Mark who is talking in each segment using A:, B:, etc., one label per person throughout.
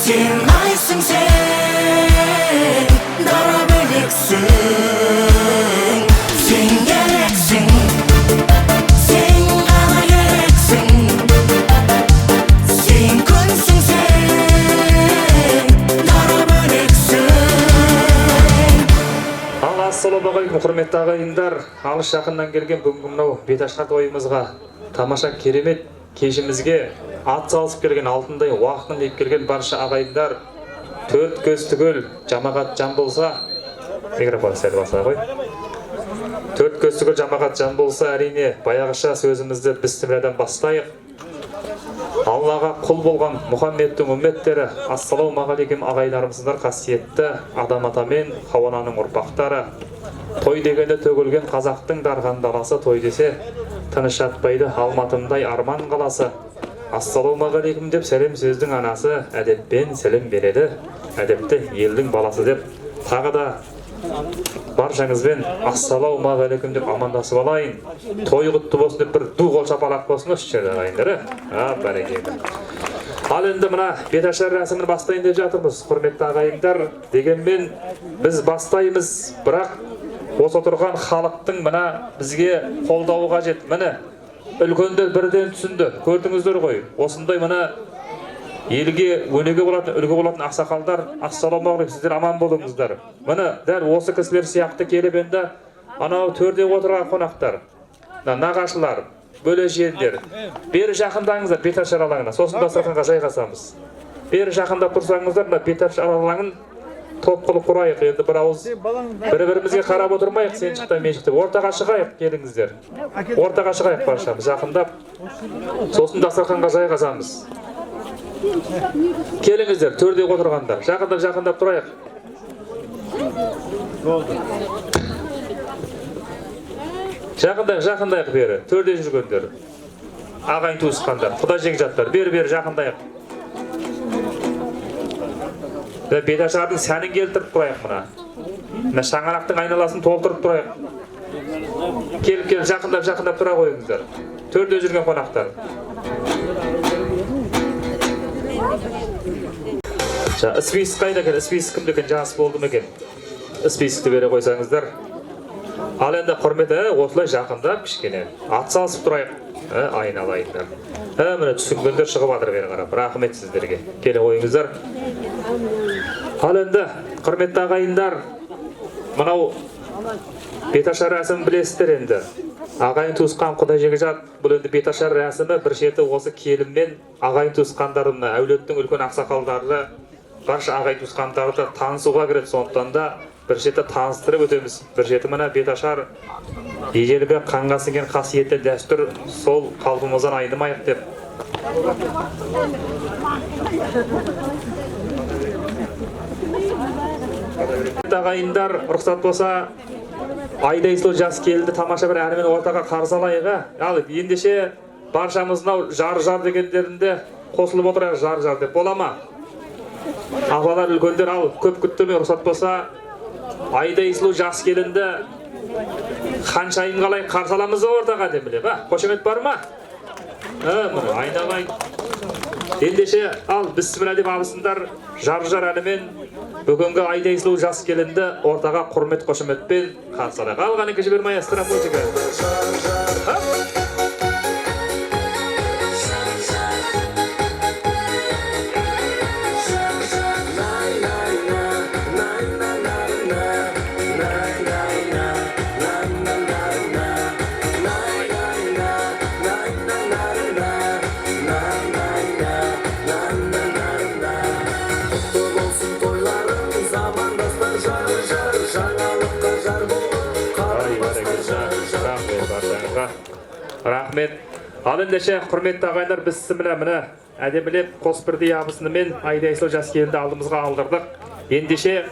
A: Sen aytsың sen dara bölексің. Sen керексің, sen ғана керексің. Sen күнсің sen дара бөлексің.
B: Ассалаумағалейкум, құрметті ағайындар. Алыс жақыннан келген бүгінгі мынау беташар тойымызға, тамаша керемет кешімізге ат салысып келген, алтындай уақытын дейіп келген барша ағайындар, төрт көз түгел жамағат жан болса, микрофон сәл баса ғой. Төрт көз түгел жамағат жан болса, әрине баяғыша сөзімізді бісмілладан бастайық. Аллаға құл болған Мұхаммедтің үмметтері, ассалаумағалейкум ағайларымыздар, қасиетті Адам ата мен Хауа ананың ұрпақтары. Той дегенде төгілген қазақтың дарған даласы, той десе тыныш жатпайды Алматымдай арман қаласы. Ассалаумағалейкум деп сәлем сөздің анасы, әдеппен сәлем береді, әдепті елдің баласы деп. Тағы да баршаңызбен ассалаумағалейкум деп амандасып алайын. Той құтты болсын деп бір ду қол шапалақ болсын осы жерде ағайындар. Бәрекелді. Ал енді мына беташар рәсімін бастайын деп жатырмыз, құрметті ағайындар. Дегенмен біз бастаймыз, бірақ осы отырған халықтың мына бізге қолдауы қажет. Міне үлкендер бірден түсінді, көрдіңіздер ғой. Осындай мына елге өнеге болатын, үлгі болатын ақсақалдар, ассалаумағалейкум, сіздер аман болыңыздар. Міне дәл осы кісілер сияқты келіп енді анау төрде отырған қонақтар, нағашылар, бөлешендер, бері жақындаңыздар беташар алаңына, сосын дастарханға жайғасамыз. Бері жақындап тұрсаңыздар, беташар алаңын топ қылып құрайық. Енді бір ауыз бір-бірімізге қарап отырмайық, сен шықта мен шықта. Ортаға шығайық, келіңіздер. Ортаға шығайық баршамыз, жақындап. Сосын дастарханға жайғасамыз. Келіңіздер, төрде отырғандар. Жақындап тұрайық. Жақындайық бері. Төрде жүргендер. Ағайын туысқандар, құда жеңжаттар. Бері жақындайық. Беташардың сәнін келтіріп тұрайық мұна. Шаңырақтың айналасын толтырып тұрайық. Келіп жақындап тұра қойыңыздар. Төрде жүрген қонақтар. Список қайда екен? Список кімде екен? Жас болды ма екен? Списокті бере қойсаңыздар. Ал енді құрметті, осылай жақындап кішкене ат салысып тұрайық. Айналайындар. Міне түсінгендер шығып жатыр бері қарап. Рахмет сіздерге. Келе қойыңыздар. Ал енді құрметті ағайындар, мынау беташар рәсімін білесіздер енді. Ағайын туысқан құда жеңжат, бұл енді беташар рәсімі бір шеті осы келінмен ағайын туысқандарына, әулеттің үлкен ақсақалдары, барша ағайын туысқандарды танысуға кіреді. Сондықтан да бір шеті таныстырып өтеміз. Бір шеті мына беташар ежелгі қанға сіңген қасиетті дәстүр, сол қалпымыздан айнымайық деп. Ағайындар, рұқсат болса, айдай сұлу жас келінді тамаша бір әнімен ортаға қарсы алайық. Ал ендеше баршамыздың жар дегендерінде қосылып отырайық, жар деп бола ма? Ағалар, үлкендер, ал көп күттірмей рұқсат болса, айдай сұлу жас келінді ханшайым қалай қарсы аламыз ортаға деміле, қошемет бар ма? Айналайын. Ендеше ал бісміллә деп абысындар, жар әнімен бүгінгі айдай сұлу жас келінді ортаға құрмет қошеметпен қарсы алайық. Алған екі жібер маэстро музыка. Рахмет. Ал ендеше құрметті ағайындар, бісміллә, міне әдемілеп қосбірдей абысынымен айдай сұлу жас келінді алдымызға алдырдық. Ендеше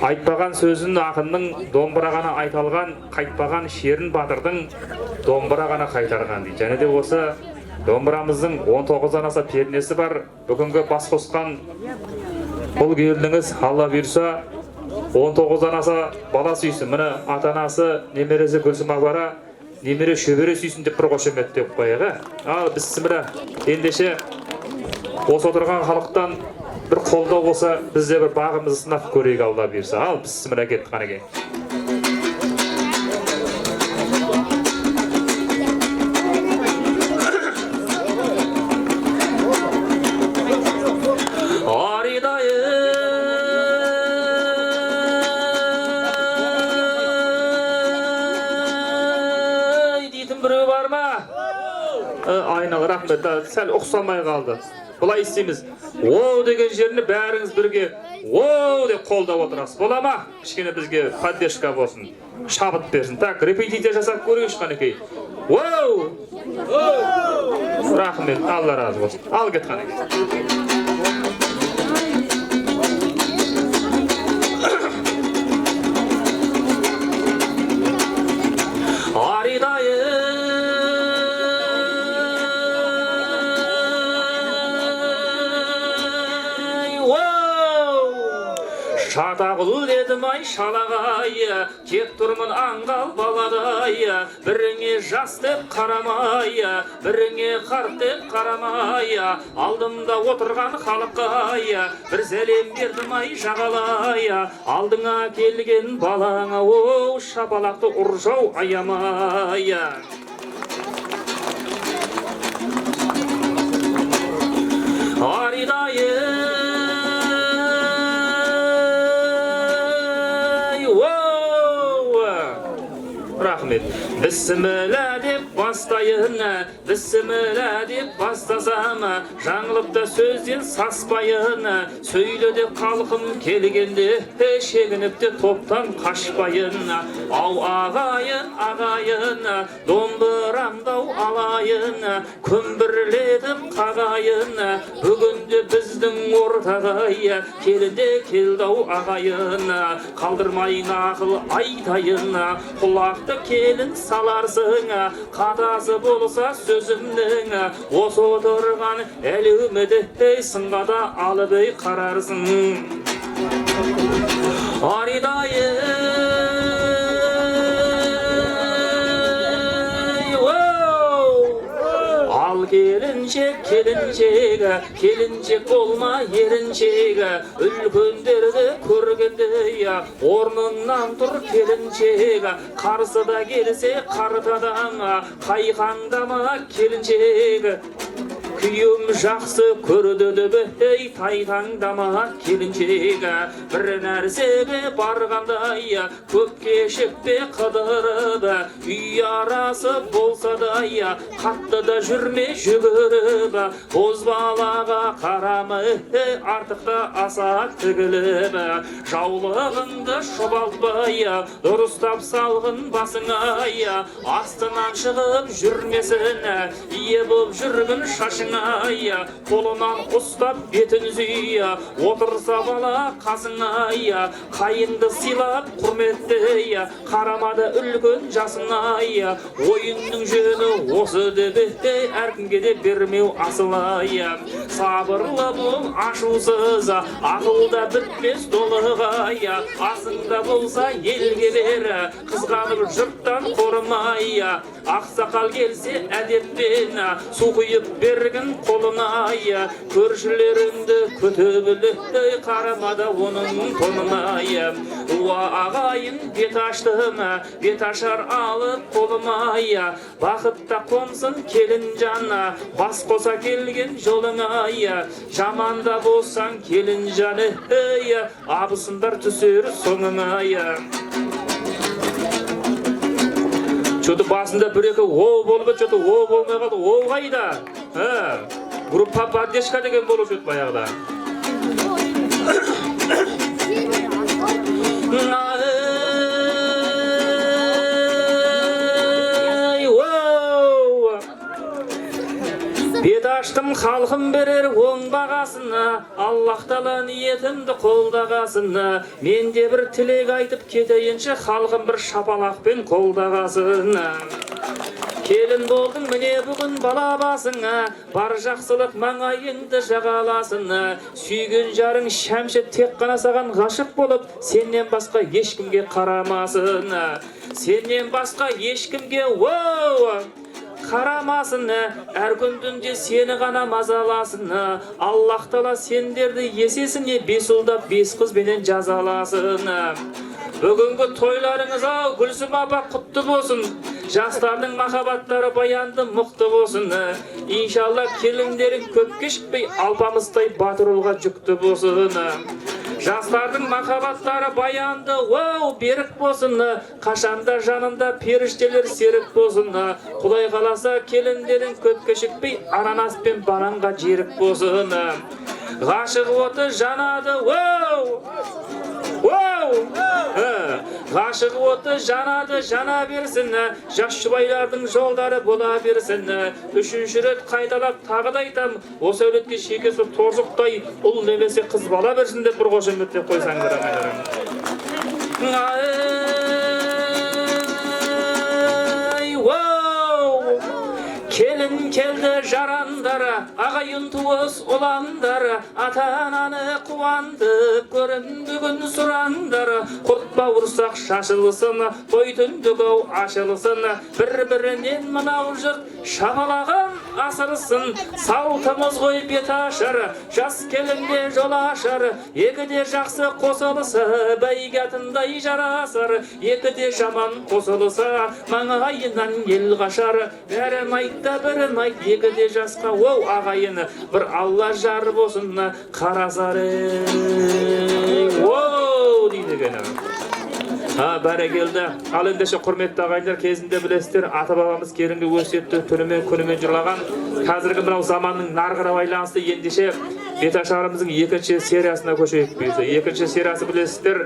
B: айтпаған сөзін ақынның домбырағана айталған, қайтпаған шерін батырдың домбырағана қайтарған дейді. Және де осы домбырамыздың 19-дан аса пернесі бар. Бүгінгі бас қосқан бұл келініңіз Алла бұйырса 19-дан аса бала сүйсін. Міне ата-анасы, немересі Гүлсім Ақбара немере шөбере сүйсін деп бір қошемет деп қояға. Ал бісміллә, ендеше осы отырған халықтан бір қолдау болса, біз де бір бағымызды сынап көрейік, Алла бұйырса. Ал бісміллә кеттік қанекей. Айнал, рахмет, сәл ұқсамай қалды. Бұлай істейміз. Оу деген жеріне бәріңіз бірге оу деп қолдап отырасыз. Бола ма? Кішкене бізге поддержка болсын. Шабыт берсін. Так, репетиция жасап көрейікші қанекей. Оу! Рахмет, Алла разы болсын. Ал кет қанекей. Шатағыл дедім ай шалағай, кеп тұрмын аңғал баладай, біріңе жас деп қарамай, біріңе қарт деп қарамай, алдымда отырған халықай, бір сәлем бердім ай жағалай, алдыңа келген балаңа, оу шапалақты ұржау аямай. Аридайы рахмет. Бісміллә деп бастайын, бісміллә деп бастасам, жаңылып та сөзден саспайын, сөйле деп қалқым келгенде, шегініп те топтан қашпайын. Ау ағайын, ағайын, домбырамдау алайын, күмбірледім қағайын, бүгінде біздің ортағай, келінде келдау ағайын, қалдырмайын ақыл айтайын, құлақты келін саларсың, қатасы болса сөзімнің, осы отырған әлеумеді сынға да алып қарарсың. Аридайы ал келіншек, келіншек, келіншек болма еріншек, үлкендерді көргенде орнынан тұр келіншек, қарсыда келсе қартадан қайқаңдама келіншек. Күйім жақсы көрді бей тайтаңдама келіншек, бір нәрсеге барғандай көп кешікпе қыдырып, үй арасы болса да қатты да жүрме жүгіріп, бозбалаға қарамай артықта аса тігіліп, жаулығыңды шұбалтпай дұрыстап салғын басыңа, астынан шығып жүрмесін ие болып жүргін шашың, қолынан ұстап бетін зүй, отырса бала қасыңа, қайынды сыйлап құрметті, қарамады үлкен жасыңа, ойынның жөні осы деп әркімге де бермеу асылай. Сабырлы бол ашусыз, ақылда бітпес толығай, асыңда болса елге бер, қызғанып жұрттан қорымай, ақсақал келсе әдеппен су құйып берген қолына, көршілеріңді күтіп қарамада оның тонына. Уа ағайын бет аштым, бет ашар алып қолыма, бақытта қонсын келін жаны, бас қоса келген жолыңа, жаманда болсаң келін жаны, абысындар түсер соңыңа. Что-то басында бір-екі оу болып еді, что-то оу болмай қалды. Оу қайда? Группа поддержка деген болып еді баяғыда. Бет аштым халқым берер оң бағасына, Аллах тағала ниетімді қолдағасына, мен де бір тілек айтып кетейінші, халқым бір шапалақпен қолдағасына. Келін болдың міне бүгін бала басыңа, бар жақсылық маңайыңды жағаласына, сүйген жарың шәмші тек қана саған ғашық болып, сенен басқа ешкімге қарамасына. Сенен басқа ешкімге қарамасын, әр күндінде сені ғана мазаласын. Аллах Тағала сендерді есесіне 5 ұлда 5 қызбенен жазаласын. Бүгінгі тойларыңыз Гүлсім апа құтты болсын. Жастардың махаббаттары баянды мұқты болсын. Иншалла келіндерің көп кешікпей алпамыстай батыр ұлға жүкті болсын. Жастардың махаббаттары баянды берік болсын. Қашанда жанында періштелер серік болсын. Құдай қаласа келіндерің көп кешікпей ананас пен бананға жерік болсын. Ғашық оты жанады, ғашық оты жанады, жана берсін. Жас жұбайлардың жолдары бола берсін. Үшінші рет қайталап тағы да айтам, осы әулетке шекесі торжықтай ұл немесе қыз бала берсін деп бір қошемет деп қойсаңдар. Келін келді жарандары, ағайын туыс оландары, ата-ананы қуандып, көрімдігін сұрандары. Құрт бауырсақ шашылсын, той түндігау ашылсын, бір-бірінен мынау жұрт шамалаған асырсын. Салтымыз ғой бет ашар, жас келінге жол ашар, екі де жақсы қосылса, бәйгатындай жарасар. Екі де жаман қосылса, маңайынан ел қашар. Бәрін айтта бірін айт, екі де жасқа ағайыны, бір Алла жар болсын, қарасары дейді гені. Бәрекелді. Ал ендеше құрметті ағайындар, кезінде білесіздер, ата-бабамыз керінгі өсиетті түнімен күнімен жырлаған. Қазіргі мынау заманның нарғыра байланысты ендеше беташарымыздың екінші сериясына көшейік. Екінші сериясы білесіздер,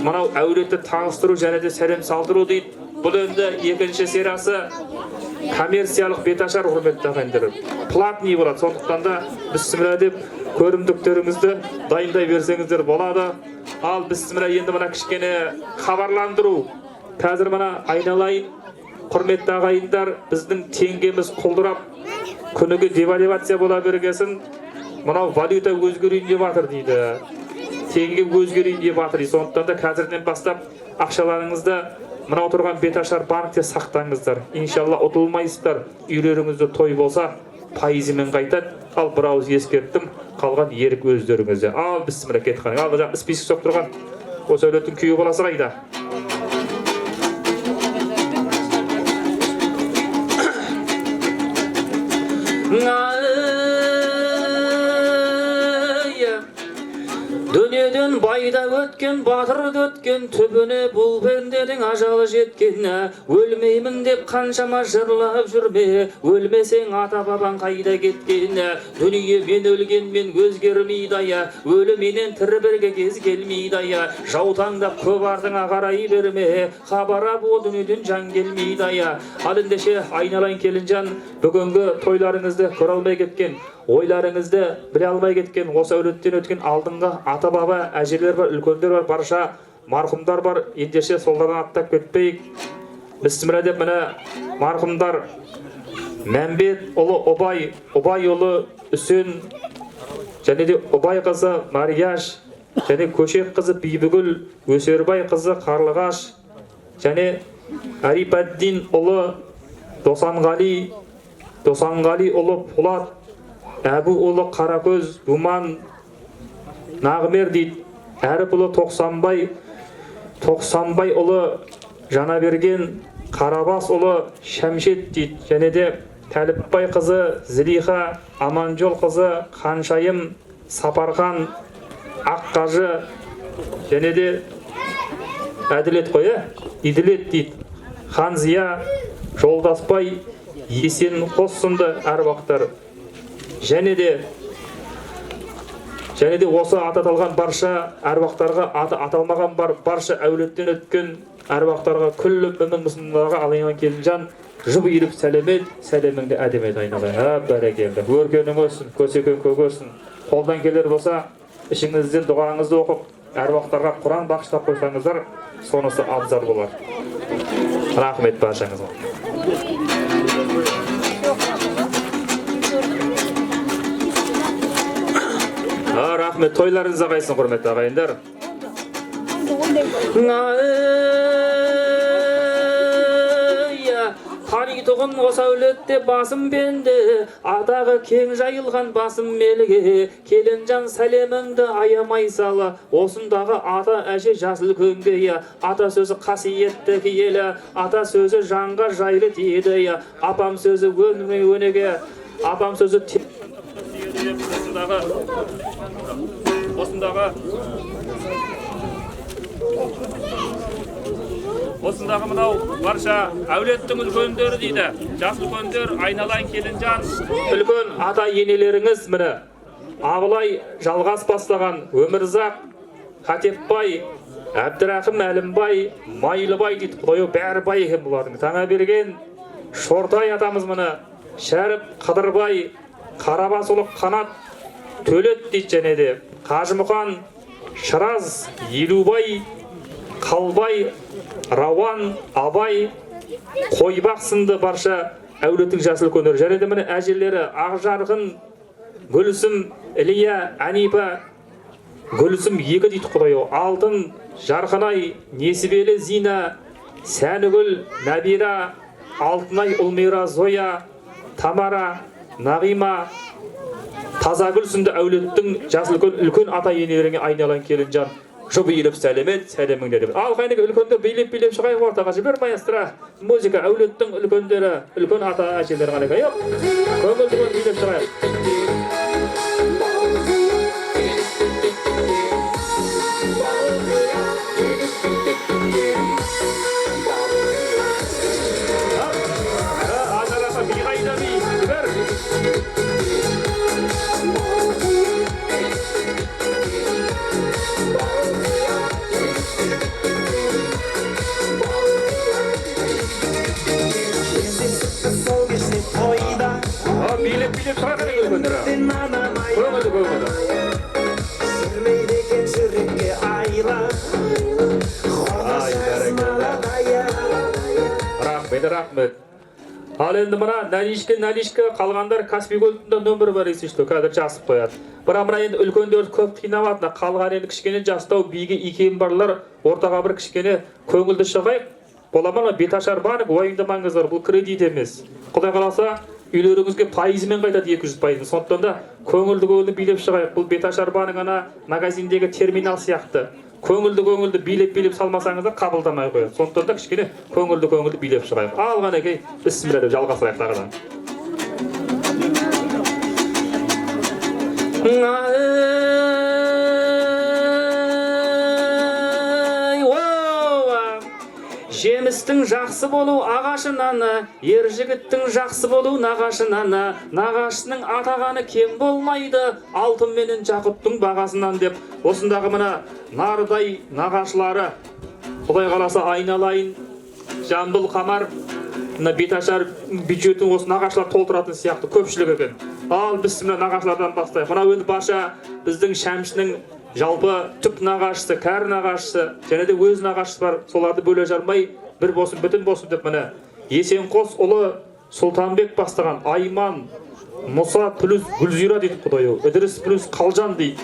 B: мынау әулетті таныстыру және де сәлем салдыру дейді. Бұл енді екінші сериясы коммерциялық беташар, құрметті ағайындар. Платный болады. Сондықтан да бісміллә деп көрімдіктеріңізді дайындай берсеңіздер болады. Ал бісміллә енді мына кішкене хабарландыру. Қазір мына айналайын, құрметті ағайындар, біздің теңгеміз құлдырап, күніге девальвация бола бергесін, мынау валюта өзгерейін деп жатыр дейді. Теңге өзгерейін деп жатыр. Сондықтан да қазірден бастап ақшаларыңызды мына отырған беташар банкте сақтаңыздар. Иншалла ұтылмайсыздар. Үйлеріңізде той болса, пайызымен қайтады. Ал бір ауыз ескерттім, қалған ерік өздеріңізде. Ал бісміллә кетқан. Ал бұл жақта список соқ тұрған. Осы әулеттің күйі боласы қайда? Дүниеден байда өткен, батырды өткен, түбіне бұл пенденің ажалы жеткен. Өлмеймін деп қаншама жырлап жүрме, өлмесең ата-бабаң қайда кеткен. Дүние мен өлгенмен өзгермейді, өліменен тірі бірге кез келмейді. Жаутаңдап көп артыңа қарай берме, хабара бұл дүниеден жан келмейді. Ал ендеше айналайын келінжан, бүгінгі тойларыңызды көре алмай кеткен, ойларыңызды біле алмай кеткен, осы әулеттен өткен алдыңғы ата-баба, әжелер бар, үлкендер бар, барша марқұмдар бар. Ендеше солдардан аттап кетпейік. Бісміллә деп міне марқұмдар Мәмбет ұлы Обай, Обай ұлы Үсен, және де Обай қызы Марияш, және Көшек қызы Бибігүл, Өсербай қызы Қарлығаш, және Арипаддин ұлы Досанғали, Досанғали ұлы Пулат, Әбу ұлы Қаракөз, Думан, Нағмер дейді. Әріп ұлы Тоқсанбай, Тоқсанбай ұлы Жанаберген, Қарабас ұлы Шәмшет дейді. Және де Тәліпбай қызы Зілиха, Аманжол қызы Қаншайым, Сапархан, Аққажы, және де Әділет қой, Иділет дейді. Ханзия, Жолдасбай, Есен қоссынды әрбақтар. Және де осы аты аталған барша әрбақтарға, аты аталмаған барша әулеттен өткен әрбақтарға, күллі өмін мұсылмандарға алайын келінжан, жұп иіліп сәлемет, сәлеміңді әдемет айналайын. Бәрекелді. Өркенің өсін, көсекең көгөсін. Қолдан келер болса, ішіңізден дұғаңызды оқып, әрбақтарға Құран бағыштап қойсаңыздар, сонысы абзал болар. Рахмет баршаңызға. Рахмет, тойларыңызға қайсын, құрметті ағайындар. Тани тұғын осы әулетте басым бенде, атағы кең жайылған басым мелге, келінжан сәлеміңді аямай салы, осындағы ата әже жасыл көңге, ата сөзі қасиетті киелі, ата сөзі жанға жайлы тиеді, апам сөзі өнеге, апам сөзі осындағы мынау барша әулеттің үлкендері дейді. Жас үлкендер, айналайын келінжан, үлкен ата енелеріңіз міне. Абылай жалғас бастаған Өмірзақ, Қатепбай, Әбдірақым Әлімбай, Майлыбай дейді. Құдай бәрі бай екен бұлардың. Таңа берген Шортай атамыз міне. Шәріп, Қыдырбай, Қарабасұлы Қанат, Төлет дейді және де. Қажымұқан, Шыраз, Елубай, Қалбай, Рауан, Абай, Қойбақ сынды барша әулеттің жас үлкендері. Және де міне әжелері Ақжарғын, Гүлсім, Ілия, Әнипа, Гүлсім екі дейді Құдай. Алтын, Жарқынай, Несібелі, Зина, Сәнігүл, Нәбира, Алтынай, Ұлмира, Зоя, Тамара, Нағима, Тазагүл сынды әулеттің жас үлкен ата енелеріңе айналайын келінжан. Жұбы еліп сәлемет, сәлеміңдер деп. Ал қайнығы үлкендер билеп шығайық ортаға. Жібер маэстро, музыка әулеттің үлкендері, үлкен ата әжелері қалайық. Айық, көңілді билеп шығайық. Рахмет. Ал енді мына налишка қалғандар Каспий көлінде нөмірі бар есешті, қазір жасып қояды. Бірақ мына енді үлкендер көп қинаватына, қалған енді кішкене жастау биге икем барлар, ортаға бір кішкене көңілді шығайық. Боламана беташар банк уайымдамаңыздар, бұл кредит емес. Құдай қаласа үйлеріңізге пайызымен қайтады 200%. Сондықтан да көңілді билеп шығайық. Бұл беташар банк ана магазиндегі терминал сияқты. Көңілді билеп салмасаңыздар қабылдамай қояды. Сондықтан да кішкене көңілді билеп шығайық. Алған әкей, бісміллә деп жалғастырайық тағыдан. Жемістің жақсы болу ағашынан, ер жігіттің жақсы болу нағашынан, нағашының атағаны кем болмайды, алтын менен Жақыптың бағасынан деп. Осындағы мына нардай нағашылары, Құдай қаласа айналайын, Жамбыл Қамар, беташар бюджетін осы нағашылар толтыратын сияқты көпшілік екен. Ал біз мына нағашылардан бастайық. Мына енді барша біздің Шәмшінің жалпы түп нағашысы, кәрі нағашысы, және де өз нағашысы бар. Соларды бөле жармай, бір болсын, бүтін болсын деп міне. Есенқос ұлы Сұлтанбек бастаған Айман, Мұса плюс Гүлзира дейді Құдай. Ідріс плюс Қалжан дейді.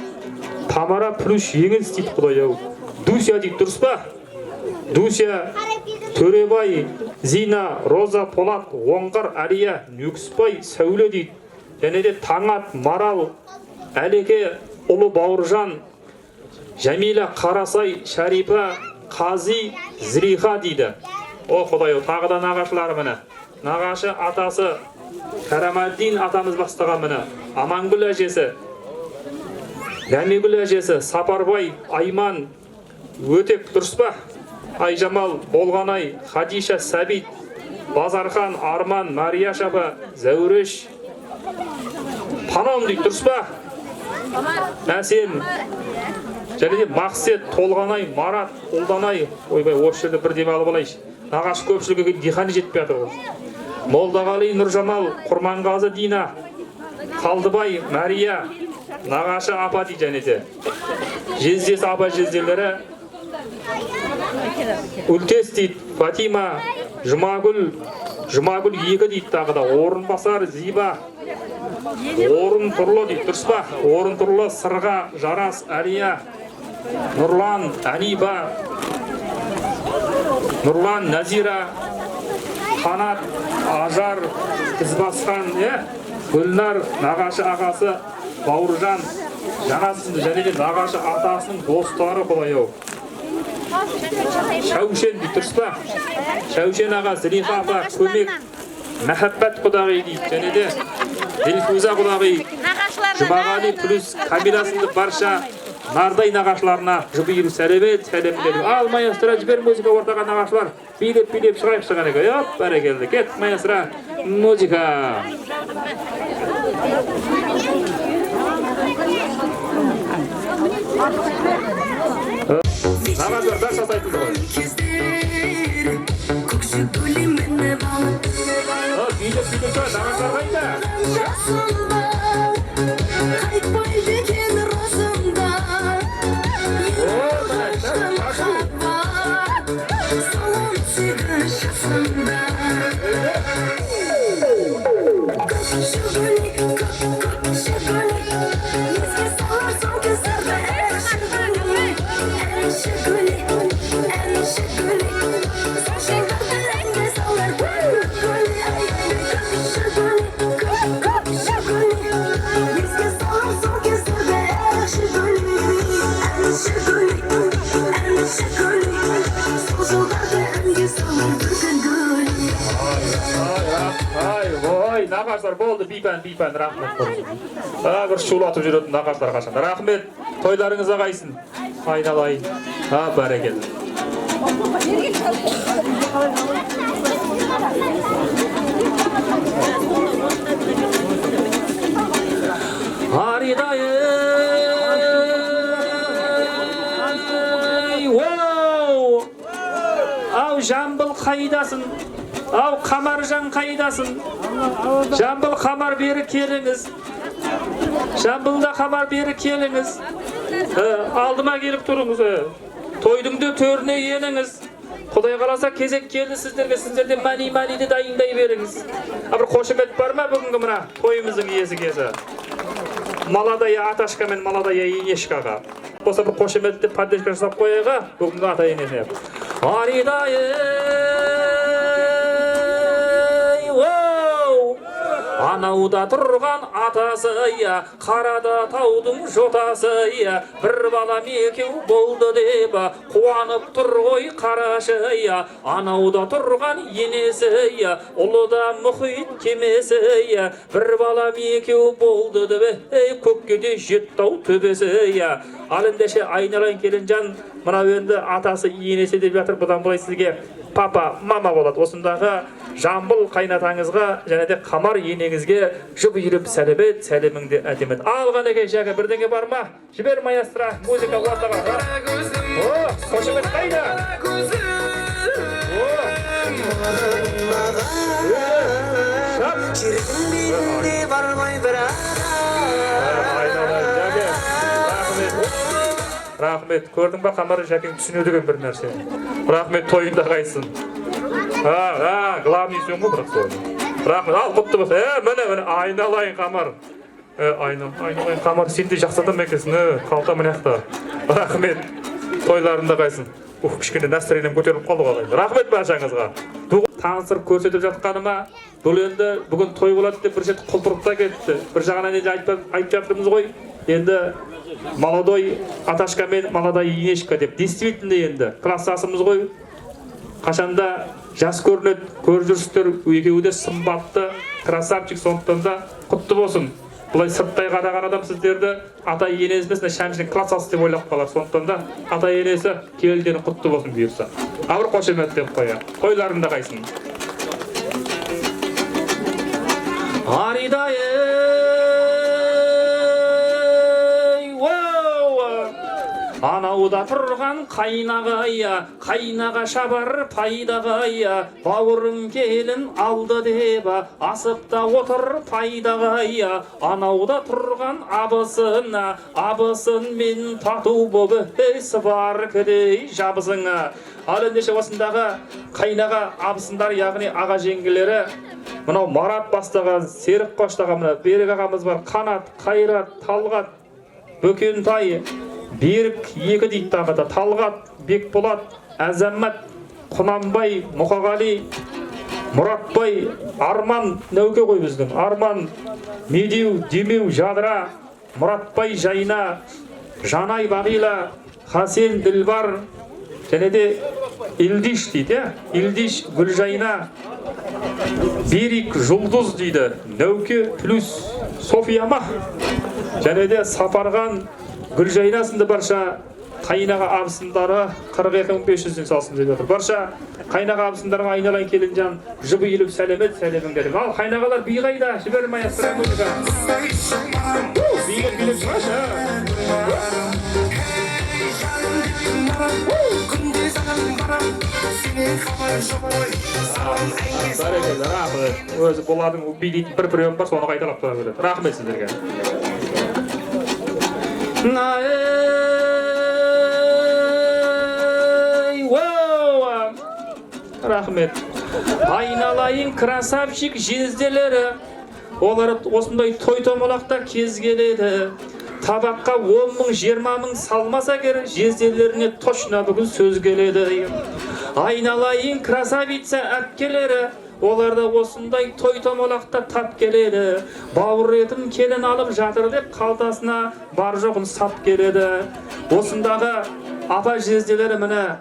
B: Тамара плюс Еңіс дейді Құдай. Дуся дейді, дұрыс па? Дуся, Төребай, Зина, Роза, Полат, Оңғар, Ария, Нүкіспай, Сәуле дейді. Және де Таңат, Марал, Әлеке, ұлы Бауыржан, Жәмила, Қарасай, Шарипа, Қази, Зриха дейді. О Құдай, тағы да нағашылары міне. Нағашы атасы Кәрәмәддин атамыз бастаған міне. Амангүл әжесі, Ләмегүл әжесі, Сапарбай, Айман, Өтек, дұрыс па? Айжамал, Болғанай, Хадиша, Сәбит, Базархан, Арман, Мария шаба, Зәуреш, Паном дейді, дұрыс па? Әсен, және де Мақсет, Толғанай, Марат, Ұлданай, ойбай, осы жерде бір демалы болайшы. Нағашы көпшілігі диханы жетпей жатыр. Молдағали, Нұржамал, Құрманғазы, Дина, Қалдыбай, Мария, нағашы апа дейді және де. Жездесі апа жезделері, Үлтес дейді, Фатима, Жұмагүл екі дейді тағы да. Орынбасар, Зиба, Орын Тұрлы дейді, дұрыс па? Орын Тұрлы, Сырға, Жарас, Әлия, Нұрлан, Әнипа, Нұрлан, Назира, Қанат, Ажар, Ізбасқан, Гүлнар, нағашы ағасы, Бауыржан, жаңасында және де нағашы атасының достары қолайау. Шәушен дейді, дұрыс па? Шәушен аға, Зілиха апа, көмек, Мәхәббәт құдағи дейді, және де Дилфуза құдағи, Жұмағали плюс Камиласында барша Нардай нағашыларына жұбайыр сәлемет, сәлемдер. Ал маэстро, жібер музыка ортаға нағашылар. Билеп шығайық шыған екен. Оп, бәрекелді. Кет, маэстро, музыка. Нағашылар да жасайтынды ғой. Билеп шыға, нағашылар қайда? Нағашылар болды, бейпән, рахмет болсын. Бір шулатып жүретін нағашылар қашан. Рахмет, тойларыңызға қайсын. Айналайын. Бәрекелді. Ау, Жамбыл қайдасын? Ау, Қамаржан қайдасын? Жамбыл Қамар бері келіңіз. Жамбылда Қамар бері келіңіз. Алдыма келіп тұрыңыз. Тойдыңды төріне еніңіз. Құдай қаласа кезек келді сіздерге. Сіздерде мәни-мәниді дайындай беріңіз. Бір қошемет бар ма бүгінгі мына тойымыздың иесі кезі? Маладая Аташка мен Маладая Инешкаға. Осы бір қошеметті поддержка жасап қойыға бүгінгі ата енесіне. Анауда тұрған атасы, қарада таудың жотасы, бір балам екеу болды деп қуанып тұр ғой қарашы. Анауда тұрған енесі, ұлыда мұхит кемесі, бір балам екеу болды деп көккеде жеттау төбесі. Ал ендеше айналайын келінжан, мынау енді атасы енесі деп жатыр. Бұдан былай сізге папа, мама болады. Осындағы Жамбыл қайнатаңызға және де Қамар енеңізге жұп үйіріп сәлемет, сәлеміңді әдемет. Алған екен жәгі бірдеңе бар ма? Жібер маэстро, музыка ортаға. Қошемет қайда? Рахмет, көрдің ба Қамар жәкең түсінеді бір нәрсе. Рахмет, тойында қайсын. Главный сен ғой бірақ сол. Рахмет, ал құтты болса. Міне, айналайын Қамар. Айналайын Қамар, сен де жақсы адам екенсің. Қалта мынаяқта. Рахмет, тойларында қайсын. Кішкене настроением көтеріліп қалды ғой. Рахмет баршаңызға. Таныстырып көрсетіп жатқаныма, бұл енді бүгін той болады деп бір жет құлпырып та кетті. Bir жағынан енді айтып жатырмыз ғой. Енді молодой Аташка мен молодая Инешка деп. Действительно енді классасымыз ғой. Қашанда жас көрінеді, көріп жүрсіздер, екеуі де сымбатты, красавчик, сондықтан да құтты болсын. Бұлай сырттай қараған адам сіздерді ата енесіне шәмшінің классасы деп ойлап қалар. Сондықтан да ата енесі келдені құтты болсын бұйырса. Абыр қошемет деп қоя. Тойларында қайсын. Анауда тұрған қайнаға шабар пайдаға, бауырым келін алды деп асыпта отыр пайдаға. Анауда тұрған абысын мен тату бобы бар кедей жабысыңа. Ал ендеше осындағы қайнаға абысындар, яғни аға жеңгелері, мынау Марат бастаған, Серік қоштаған, мына Берік ағамыз бар, Қанат, Қайрат, Талғат, Бөкентай, Берік екі дейді тағыда, Талғат, Бекболат, Әзәммат, Құнанбай, Мұқағали, Мұратбай, Арман Нәуке ғой біздің. Арман, Медеу, Демеу, Жадыра, Мұратбай Жайна, Жанай Бағила, Хасен Ділбар, және де Илдиш дейді, Илдиш Гүлжайна, Берик Жұлдыз дейді, Нәуке плюс София ма, және де Сапарған Гүлжайна сынды барша қайнаға абысындары 42.500-ден салсын деп отыр. Барша қайнаға абысындарға айналайын келінжан, жыбы еліп сәлемет, сәлеміңдерім. Ал қайнағалар би қайда? Жіберім аяқтыра музыка. Биген билеп шығашы. Рахмет. Өзі бұлардың билейтін бір прием бар, соны қайталап тұра береді. Рахмет сіздерге. Рахмет. Айналайын красавчик жезделері, олар осындай той-томалақта кез келеді. Табаққа 10 мың, 20 мың салмаса керек, жезделеріне точно бүгін сөз келеді. Айналайын красавица әпкелері, оларда осындай той-томалақта тап келеді. Бауыр етім келін алып жатыр деп қалтасына бар жоғын сап келеді. Осындағы апа жезделері міне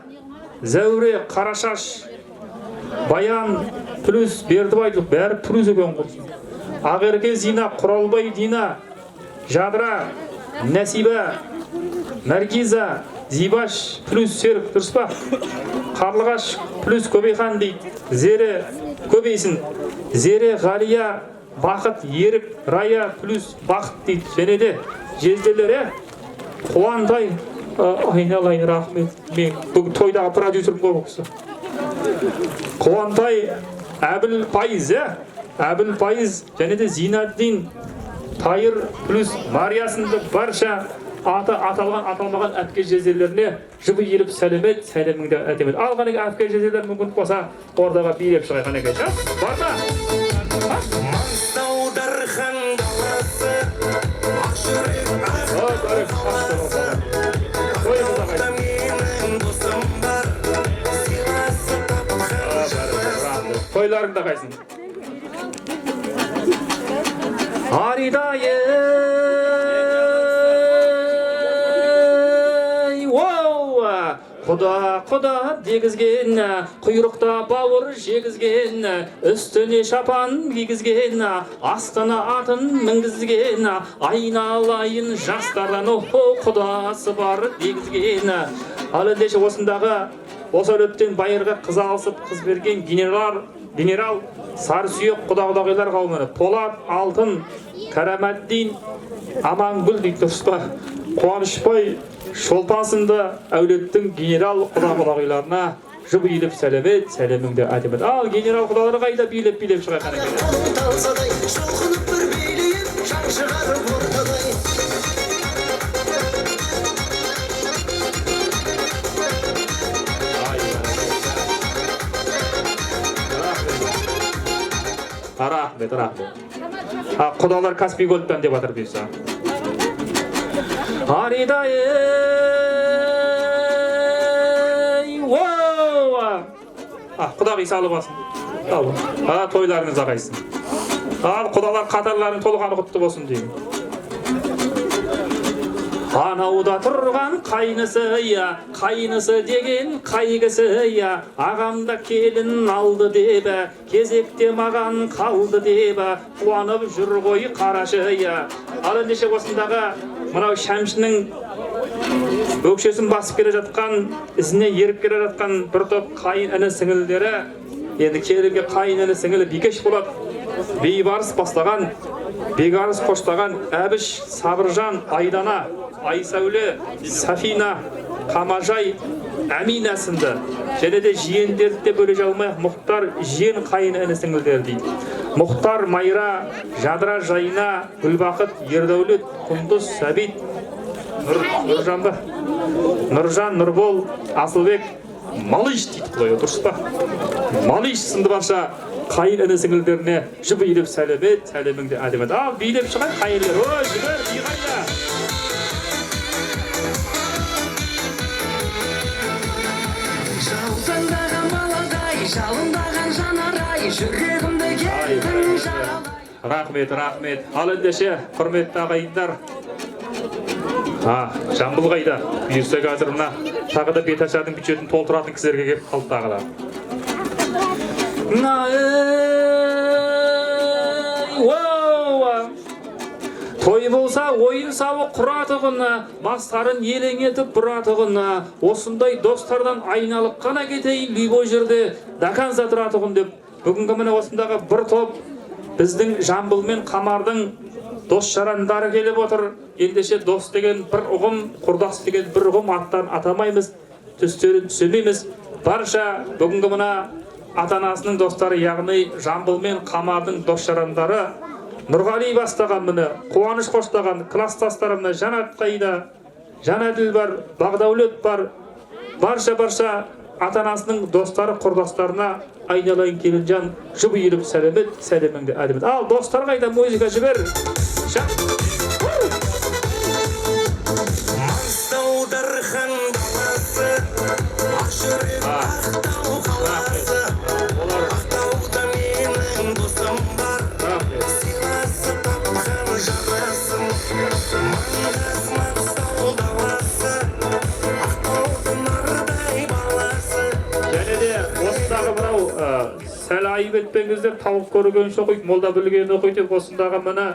B: Зәуре, Қарашаш, Баян плюс Бердібай бәрі плюс екен құрсын. Ағерке Зина, Құралбай Дина, Жадыра, Нәсиба, Наргиза, Зибаш плюс Серік, дұрыс па? Қарлығаш плюс Көбейхан дейді. Зере көбейсін. Зере, Ғалия, Бақыт, Ерік, Рая плюс Бақыт дейді. Және де жезделері Қуантай, айналайын рахмет. Мен бүгін тойдағы продюсерім ғой бұл. Қуантай, Әбіл Пайыз, Әбіл Пайыз, және де Зинаддин, Тайыр плюс Мариясынды барша аталған аталмаған әпке жезделеріне жыбы еліп сәлемет, сәлеміңді әтемет. Алған әпке жезделер мүмкін қоса ордаға билеп шығайқан екен. Бар ма? Тойларың да қайсын. Аридайы Құда дегізген, құйрықта бауыр жегізген, үстіне шапан кигізген, астына атын мінгізген, айналайын жастардан құдасы бар дегізген. Ал ендеше осындағы осы өлеттен байырға қыз алысып қыз берген генерал Сарсүйек құда-құдағилар қауымы Полат, Алтын, Кәрәмәддин, Амангүл дейді, дұрыс па? Қуанышбай, Шолпан сынды әулеттің генерал құда-құдағиларына жыбы еліп сәлемет, сәлеміңді әтемет. Ал генерал құдалары қайда билеп шығайқан екен. Рахмет. Құдалар Каспий Голдтан деп атыр бұйса. Аридайы құдағи салы басын. Тойларыңыз ағайсын. Ал құдалар қатарларын толғаны құтты болсын деймін. Анауда тұрған қайнысы деген қайгысы, ағамда келін алды дебі, кезекте маған қалды дебі, қуанып жүр ғой қарашы. Ал ендеше осындағы мынау Шәмшінің өкшесін басып келе жатқан, ізіне еріп келе жатқан бір топ қайын іні сіңілдері, енді келінге қайын іні сіңілі Бикеш болады. Бейбарыс бастаған, Бегарыс қоштаған Әбіш, Сабыржан, Айдана, Айсәуле, Сафина, Қамажай, Әмина сынды. Және де жиендерді де бөле жалмай Мұхтар жиен қайын іні сіңілдері дейді. Мұхтар, Майра, Жадыра, Жайна, Гүлбақыт, Ердәулет, Құндыз, Сәбит, Нұржан, Нұрбол, Асылбек, Малыш дейді қой, дұрыс па? Малыш сынды барша қайын іні сіңілдеріне жыбы еліп сәлемет, сәлеміңді әдемет. Ал билеп шығай қайынлер. Ой, жүгір, биғайда.
C: Жалтаңдаған баладай, жалындаған жанарай,
A: жүрегімді келдің жаралай.
B: Рахмет, рахмет. Ал ендеше, құрметті ағайындар. Жамбыл қайда? Бұйырса қазір мына тағы да Беташардың бюджетін толтыратын кісілерге келіп қалды тағы да. Той болса ойын сауық құратығына, мастарын елең етіп бұратығына, осындай достардан айналып қана кетейін любой жерде даканза тұратығын деп, бүгінгі міне осындағы бір топ біздің Жамбыл мен Қамардың дос жарандары келіп отыр. Ендеше дос деген бір ұғым, құрдас деген бір ұғым, аттан атамаймыз, түстерін түсемейміз. Барша бүгінгі мына ата-анасының достары, яғни Жамбыл мен Қамардың дос жарандары, Нұрғали бастаған міне, Қуаныш қоштаған класстастарымна Жанат қайда, Жанаділ бар, Бағдаулет бар, барша ата-анасының достары, құрдастарына айналайын Келінжан, жұбы еліп сәлемет, сәлеміңді әдемет. Ал достар қайда, музыка жібер.
A: Маңстаудархан баласы, Ақжүрек Ақтау қаласы, Ақтауда менің досым бар, сыйласы тапқан жарасым, Маңғаз Маңстау даласы, Ақтаудың нардай баласы.
B: Және де осындағы мынау сәл айып етпеңіздер, тауып көрген оқиды, молда білген оқиды. Осындағы мына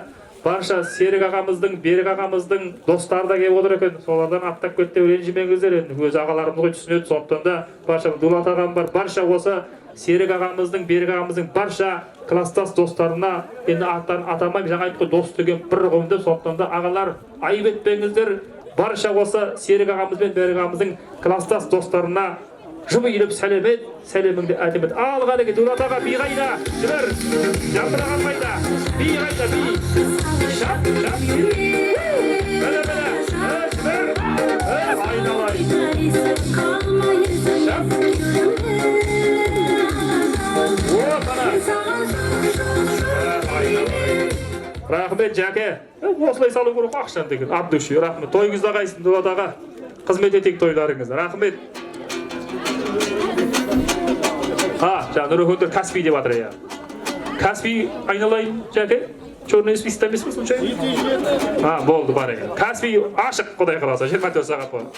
B: барша Серік ағамыздың, Берік ағамыздың достары да келіп отыр екен. Солардан аттап кетті, ренжімеңіздер. Өз ағаларымыз ғой түсінеді. Сондықтан да барша Дулат ағам бар, барша осы Серік ағамыздың, Берік ағамыздың барша класстас достарына, енді аттан атамайым, жаңа айтқой дос деген бір ұғымды. Сондықтан да ағалар айып етпеңіздер. Барша осы Серік ағамыз бен Берік ағамыздың класстас достарына жұбы еліп сәлемет, сәлеміңді әдемет. Ал ғанеке, Дулат аға, би қайда? Жібір, жапыраған қайда? Би қайда, би? Шап, жібір, айналай. Рахмет, жәке. Осылай салу керек ақшан деген. Абдуши, рахмет. Тойыңызда қайсын, Дулат аға. Қызмет етек тойларыңыз. Рахмет. Нұры көндір Каспий деп атыр, я. Каспий айналайын, жәке. Черный списта емес пе случайно? Болды, бар екен. Каспий ашық, құдай қаласа, 24 сағат болады.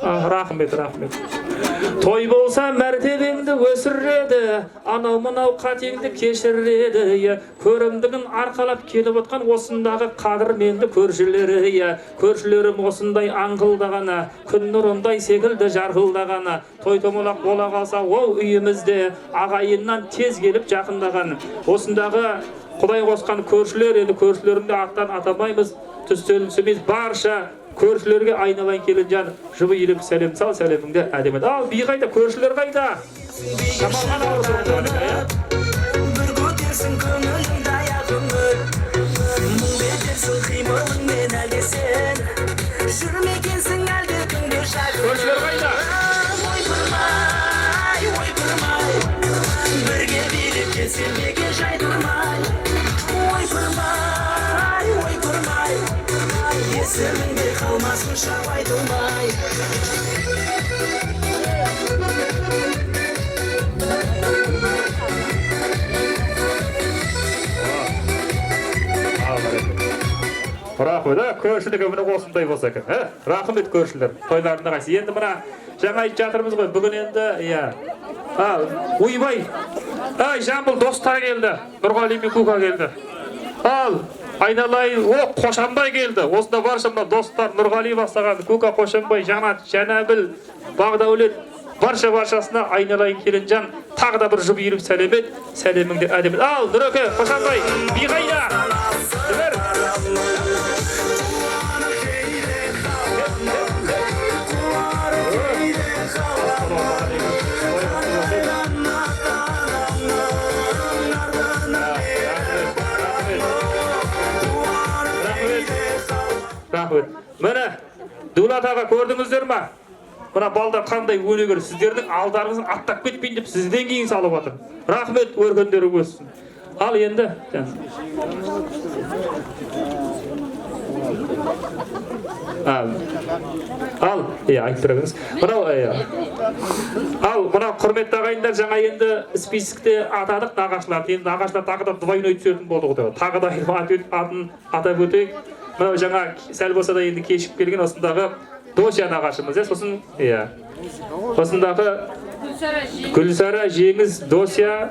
B: Рахмет, рахмет. Той болса мәртебеңді өсіреді, анау-мынау қатеңді кешіреді, көрімдігін арқалап келіп отқан осындағы қадірменді көршілері, көршілерім осындай аңғылдағана, күн нұрындай секілді жарғылдағана, той-томалақ бола қалса ол үйімізде ағайыннан тез келіп жақындаған. Осындағы Құдай қосқан көршілер, енді көршілерімді аттан атамаймыз, түстелінсіміз барша көршілерге айналайын Келінжан, жұбы еліп сәлем сал, сәлеміңді әдемет. Ал би қайда, көршілер қайда? Шамалған ауыр
A: Бір көтерсің көңіліңді аяғыңыр, мұң бетерсің қимылыңмен әлде сен, жүрмекенсің әлде күнде шағын.
B: Көршілер қайда?
A: Ойпырмай, бірге билеп келсем беке жай тұрмай. Ойпырмай, есіміңде қалмасын шап айтылмай.
B: Рахмет, көршілік өмірі осындай болса екен. Рахмет көршілер, тойларында қайсы. Енді мына жаңа айтып жатырмыз ғой, бүгін енді, Уйбай, Жамбыл достар келді, Нұрғали мен Кука келді. Ал, айналайын, Қошанбай келді. Осында барша мына достар, Нұрғали бастаған, Кука, Қошанбай, Жанат, Жанабіл, Бағдаулет, баршасына айналайын Келінжан, тағы да бір жұбы еліп сәлемет, сәлеміңді әдемет. Ал, Нұрөке, Қошанбай, би қайда? Жібір. Рахмет. Міне, Дулат аға көрдіңіздер ма? Мына балдар қандай өнегер, сіздердің алдарыңызын аттап кетпейін деп сізден кейін салып жатыр. Рахмет, өргендері өссін. Ал енді, Ал, айтып беріңіз. Ал, мына құрметті ағайындар, жаңа енді списокте атадық нағашыларды. Енді нағашылар тағы да двойной түсетін болды ғой. Тағы да атын атап өтейік. Мынау жаңа сәл болса да енді кешіп келген осындағы Дося нағашымыз, сосын осындағы Гүлсара жеңіз Дося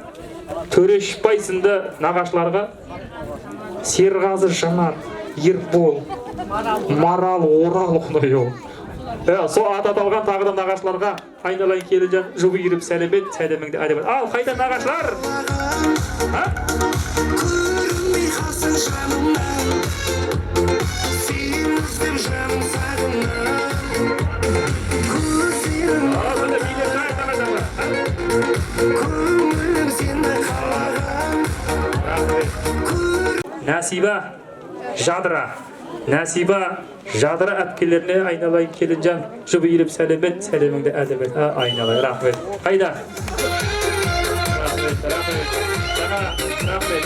B: Төрешбай сынды нағашыларға Серғазы Жанат, Ербол, Марал, Орал құнайы. Сол ататалған тағы да нағашыларға айналайын келінжан жұбы еріп сәлемет, сәлеміңді әдемет. Ал, қайда нағашылар?
A: Көрінбей қалсын жанымнан, сен іздеп жаным сағыннан. Көңілім сені қалаған.
B: Нәсиба жадыра әпкелеріне айналайын келінжан жұбы еріп сәлемет, сәлеміңді әдемет. Айналайын, рахмет. Қайда? Рахмет.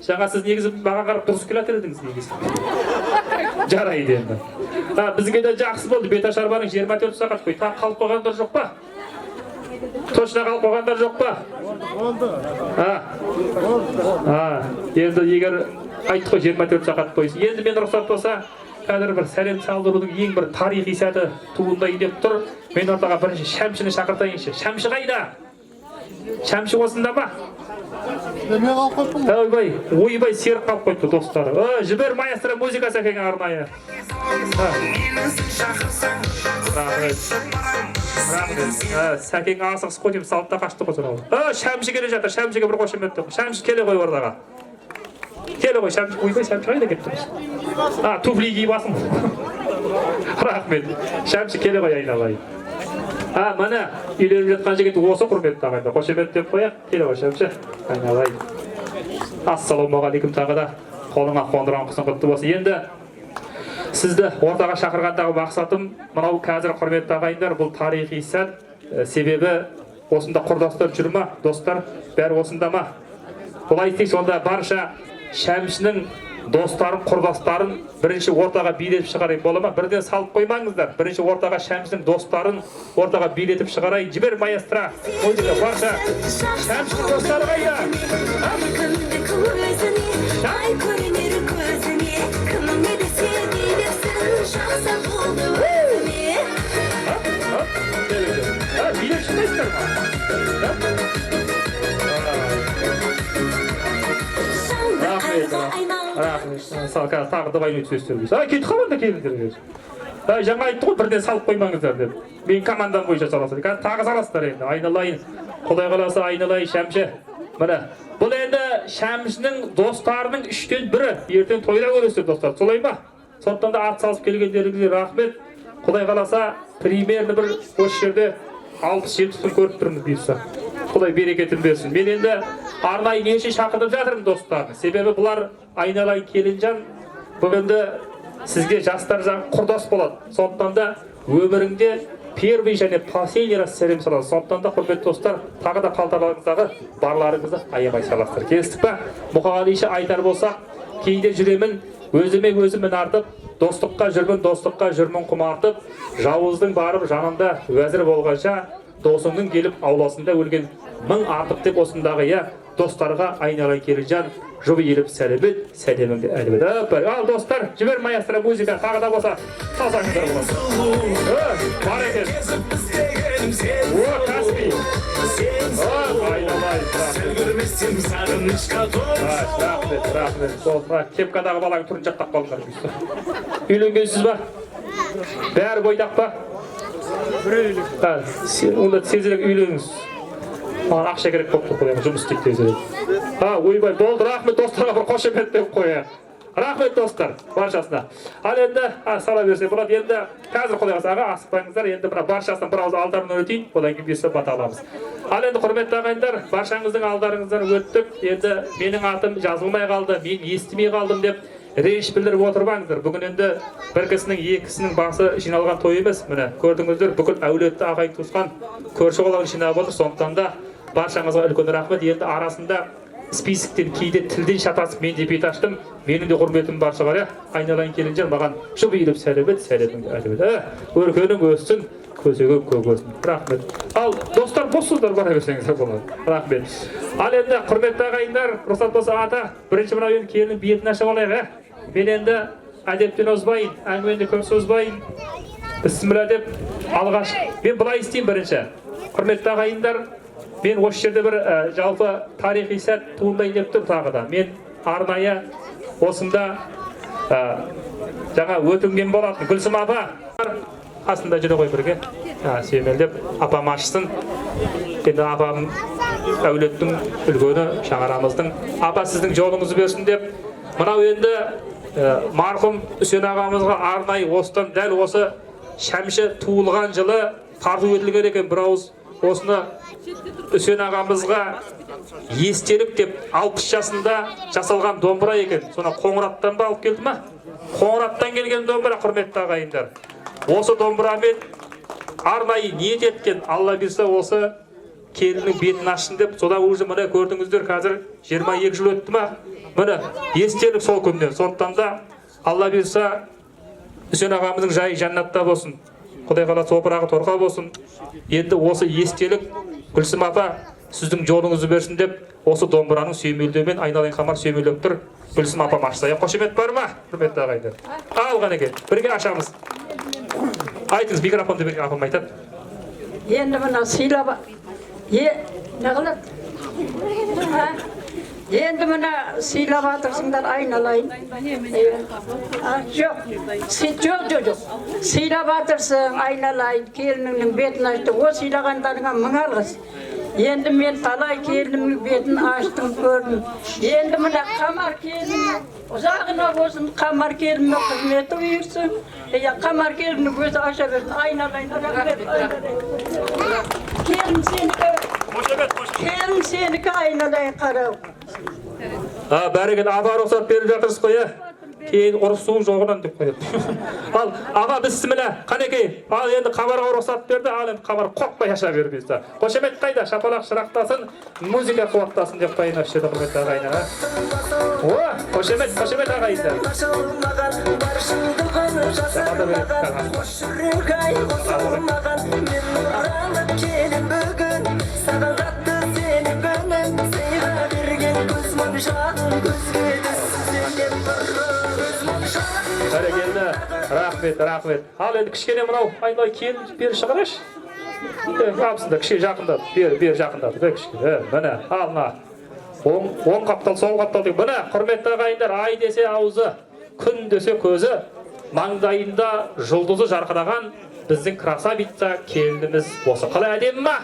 B: Жаңа сіз негізі маған қарап дұрыс келатыр едіңіз негізі. Жарайды енді. Бізге де жақсы болды. Беташарбаның 24 сағат қой. Тақ қалып қойғандар жоқ па? Точно қалып қойғандар жоқ па? Енді егер айтты қой 24 сағат қойсын. Енді мен рұқсат болса, қазір бір сәлем салдырудың ең бір тарихи сәті туындайын деп тұр. Мен ортаға бірінші Шәмшіні шақыртайыншы. Шәмші қайда? Шәмші осында ма? Ойбай серік қалып қойды достары. Жібер маэстро музыка сәкең арнайы. Сәкең асығыс қой деп салып та қашты қосыр. Шәмші келе жатыр, Шәмшіге бір қошеметті. Шәмші келе қой ордаға. Келе қой, Шәмші. Ойбай, Шәмші қайда кетті біз? Туфли киіп басым. Рахмет. Шәмші келе қой айналайын. Міне, үйленіп жатқан жігіт осы құрметті ағайындар. Қошемет деп қояқ. Келе қой, Шәмші. Айналайын. Ассалаумағалейкум тағы да. Қолыңа қондырған құсын құтты болсын. Енді сізді ортаға шақырғандағы мақсатым мынау қазір құрметті ағайындар, бұл тарихи сәт. Себебі осында құрдастар жүр ма, достар? Бәрі осында ма? Бұлай тек сонда барша Шәмшінің достарын, құрдастарын бірінші ортаға билетіп шығарайын, бола ма? Бірден салып қоймаңыздар. Бірінші ортаға Шәмшінің достарын ортаға билетіп шығарайын. Жібер маэстро. Музыка барша Шәмшінің достары қайда? Билет шықпайсыздар ма? Рахмет. Тағы двойной сөздер. Кетіп қалғанда келіңдер. Жаңа айтты ғой, бірден салып қоймаңыздар деп. Мен командам бойынша саласыз. Тағы саласыздар енді. Айналайын. Құдай қаласа айналайын Шәмші. Міне, бұл енді Шәмшінің достарының 3-тен 1-і. Ертең тойда көресіздер достар. Солай ма? Сондықтан да ат салып келгендеріңізге рахмет. Құдай қаласа примерно бір осы жерде 60-70 күн көріп тұрмыз бұйырса. Құдай берекетін берсін. Мен енді арнайы не үшін шақырып жатырмын достар. Себебі бұлар айналайын келінжан. Бүгінде сізге жастар жағы құрдас болады. Сондықтан да өміріңде первый және последний раз сәлем салады. Сондықтан да құрметті достар, тағы да қалталарыңыздағы барларыңызды аямай саласыздар. Келістік па? Мұқағалиша айтар болсақ, кейде жүремін, өзіме өзімін артып, достыққа жүрмін құмартып, жауыздың барып жанында уәзір болғанша, досыңның келіп ауласында өлген мың артық деп осындағы достарға айналайын келінжан жұбы еріп сәлемет, сәлеміңді әлемет. Ал достар, жібер маэстро музыка, тағы да болса салсаңыздар болады. Бар екен. Каспий. Рахмет. Кепкадағы балаң тұрын жақтақ қалыңдар. Үйленгенсіз ба? Бәрі бойдақ па? Онда тезірек үйленіңіз. Ақша керек болып тұр қояйын, жұмыс істейік тезірек. Ойбай, болды, рахмет достарға бір қошемет деп қояйын. Рахмет достар, баршасына. Ал енді, сала берсе болады, енді қазір құдай қаласа асықпаңыздар, енді баршасының бір ауыз алдарынан өтейін, одан кейін бесі бата аламыз. Ал енді құрметті ағайындар, баршаңыздың алдарыңыздан өттік, енді менің атым жазылмай қалды, мен естімей қалдым деп реніш білдіріп отырмаңыздар. Бүгін енді бір кісінің, екісінің басы жиналған той емес. Міне, көрдіңіздер, бүкіл әулетті ағайын туысқан көрші қолағын жинап отыр. Сондықтан да баршаңызға үлкен рахмет. Енді арасында списоктен кейде тілден шатасып мен де бет аштым. Менің де құрметім бар шығар, айналайын келінжер маған жымиып сәлеміңді айтып еді. Өркенің өссін, көсегің көк өссін. Рахмет. Ал достар, бос сөздер бара берсеңіздер болады. Рахмет. Ал енді құрметті ағайындар, рұқсат болса ата, бірінші мынау енді келіннің бетін ашып алайық. Мен енді әдептен озбайын, әңгімені көп созбайын. Бісміллә деп алғаш. Мен былай істеймін бірінші. Құрметті ағайындар, мен осы жерде бір жалпы тарихи сәт туындайын деп тұр тағы да. Мен арнайы осында жаңа өтінген болатын Гүлсім апа қасында жүре ғой бірге. Сүйемелдеп апам ашсын. Енді апам әулеттің үлгені, шаңырамыздың. Апа сіздің жолыңызды берсін деп. Мынау енді марқұм Үсен ағамызға арнайы осыдан дәл осы шәмші туылған жылы тарту етілген екен бір ауыз. Осыны Үсен ағамызға естелік деп 60 жасында жасалған домбыра екен. Соны Қоңыраттан ба алып келді ма? Қоңыраттан келген домбыра, құрметті ағайындар. Осы домбырамен арнайы ниет еткен, Алла білсе осы келіннің бетін ашсын деп, содан уже міне көрдіңіздер, қазір 22 жыл өтті ма? Міне естелік сол күннен. Сондықтан да Алла білсе Үсен ағамыздың жайы жаннатта болсын. Құдай қаласа топырағы торқа болсын. Енді осы естелік Гүлсім апа сіздің жолыңызды берсін деп, осы домбыраның сүйемелдеуімен айналайын қамар сүйемелдеп тұр. Гүлсім апам ашса, қошемет бар ма? Құрметті ағайындар. Алған екен. Бірге ашамыз. Айтыңыз, микрофонды берген апам айтады.
C: Енді мына сыйлап, неғылып? Енді мына сыйлап атырсыңдар айналайын. Жоқ. Сыйлап атырсың айналайын, келініңнің бетін ашты. О сыйлағандарыңа мың алғыс. Енді мен талай келінімнің бетін аштым, көрдім. Енді мына қамар келінім, ұзағына болсын, қамар келінімнің қызметі бұйырсын. Қамар келінімнің өзі аша берсін, айналайын. Келін сенікі айналайын қарау.
B: Бәрекелді, аба рұқсат беріп жатырсыз қой, кейін ұрысуың жоғынан деп қояды. Ал, аға бісміллә, қанекей, ал енді қамарға рұқсат берді, ал енді қамар қоқпай аша бермейді. Қошемет қайда, шапалақ шырақтасын, музыка қуаттасын деп қайын ашты құрметті ағайындар. Қошемет ағайындар. Рахмет. Ал енді кішкене мынау айналай келін бері шығарашы. Қапсында кішкене жақындап, бері жақындап, кішкене. Міне, ал мына. Оң қаптал, сол қаптал деп. Міне, құрметті ағайындар, ай десе аузы, күн десе көзі, маңдайында жұлдызы жарқыраған біздің красавица келініміз осы. Қалай әдемі ма?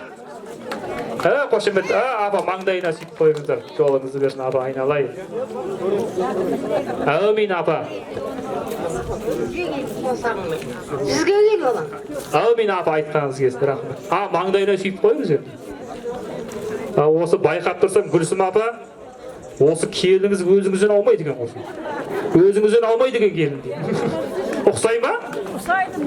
B: Қошемет, апа маңдайына сөйтіп қойыңыздар. Жолыңызды берсін, апа айналайын. Әумин, апа.
C: Сізге кел болам.
B: Әумин, апа айтқаныңыз келсін, рахмет. Маңдайына сөйтіп қойыңыз енді. Осы байқап тұрсам, Гүлсім апа, осы келініңіз өзіңізден алмайды екен осы. Өзіңізден алмайды екен келін дейді. Ұқсай ма?
C: Ұқсайды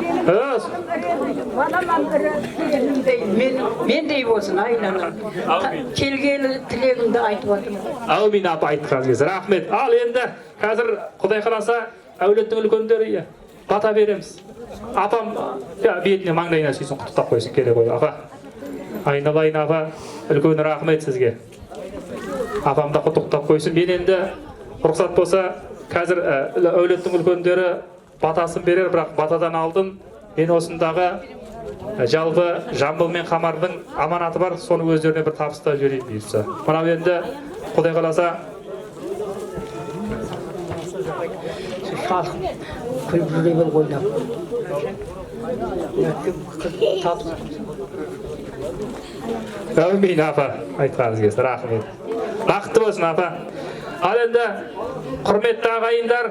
C: мендей болсын, айналайын. Келгелі тілегімді айтып отырмын.
B: Әумин апа айтқаныңыз келсін, рахмет. Ал енді қазір Құдай қаласа әулеттің үлкендері бата береміз. Апам бетіне маңдайына сүйсін, құттықтап қойсын, келе қой апа. Айналайын апа, үлкен рахмет сізге. Апамда құттықтап қойсын. Мен енді рұқсат болса, қазір әулеттің үлкендері батасын берер, бірақ батадан алдын мен осындағы жалпы Жамбыл мен Қамардың аманаты бар, соны өздеріне бір табыстап жіберейін бұйырса. Мынау енді Құдай қаласа
C: Күлбіребел қойдам.
B: Әумин апа, айтқаныңыз келсін, рахмет. Бақытты болсын апа. Ал енді құрметті ағайындар,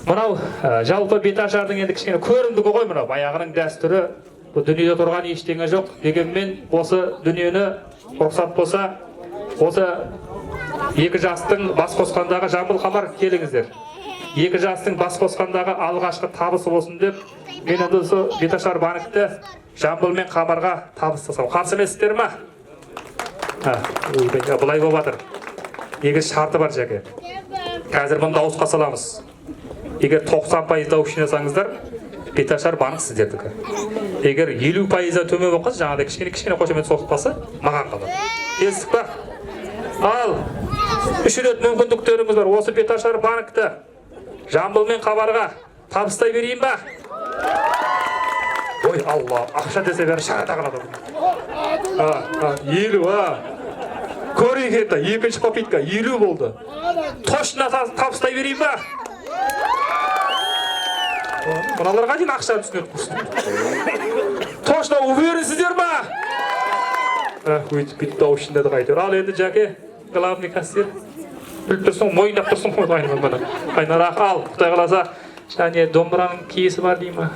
B: мынау жалпы беташардың енді кішкене көрімдігі ғой мынау. Баяғының дәстүрі, бұл дүниеде тұрған ештеңе жоқ. Дегенмен осы дүниені рұқсат болса, осы екі жастың бас қосқандағы Жамбыл Қамар келіңіздер. Екі жастың бас қосқандағы алғашқы табысы болсын деп, мен енді осы беташар банкті Жамбыл мен Қамарға табыс жасау. Қарсы емессіздер ма? Бұлай болып жатыр. Егер шарты бар жәке. Қазір бұны дауысқа саламыз. Егер 90% дауыс жинасаңыздар, беташар банк сіздердікі. Егер 50% төмен болып қалса, жаңағыдай кішкене қошемет соғып қалса, маған қалады. Келістік па? Ал, 3 рет мүмкіндіктеріңіз бар. Осы беташар банкті Жамбыл мен Қабарға табыстай берейін ба? Ой, Алла, ақша десе бәрі шарата қалады. 50, көрейік етті, екінші попитка 50 болды. Точно табыстай берейін ба? Бұналарға дейін ақша түсінеді құрсын. Точно уверенсіздер ма? Өйтіп бітті дауыс жинады қайтыр. Ал енді жәке, главный кассир. Біліп тұрсың, мойындап тұрсың ғой. Айнарақ ал, Құдай қаласа, және домбыраның киесі бар дейм ма?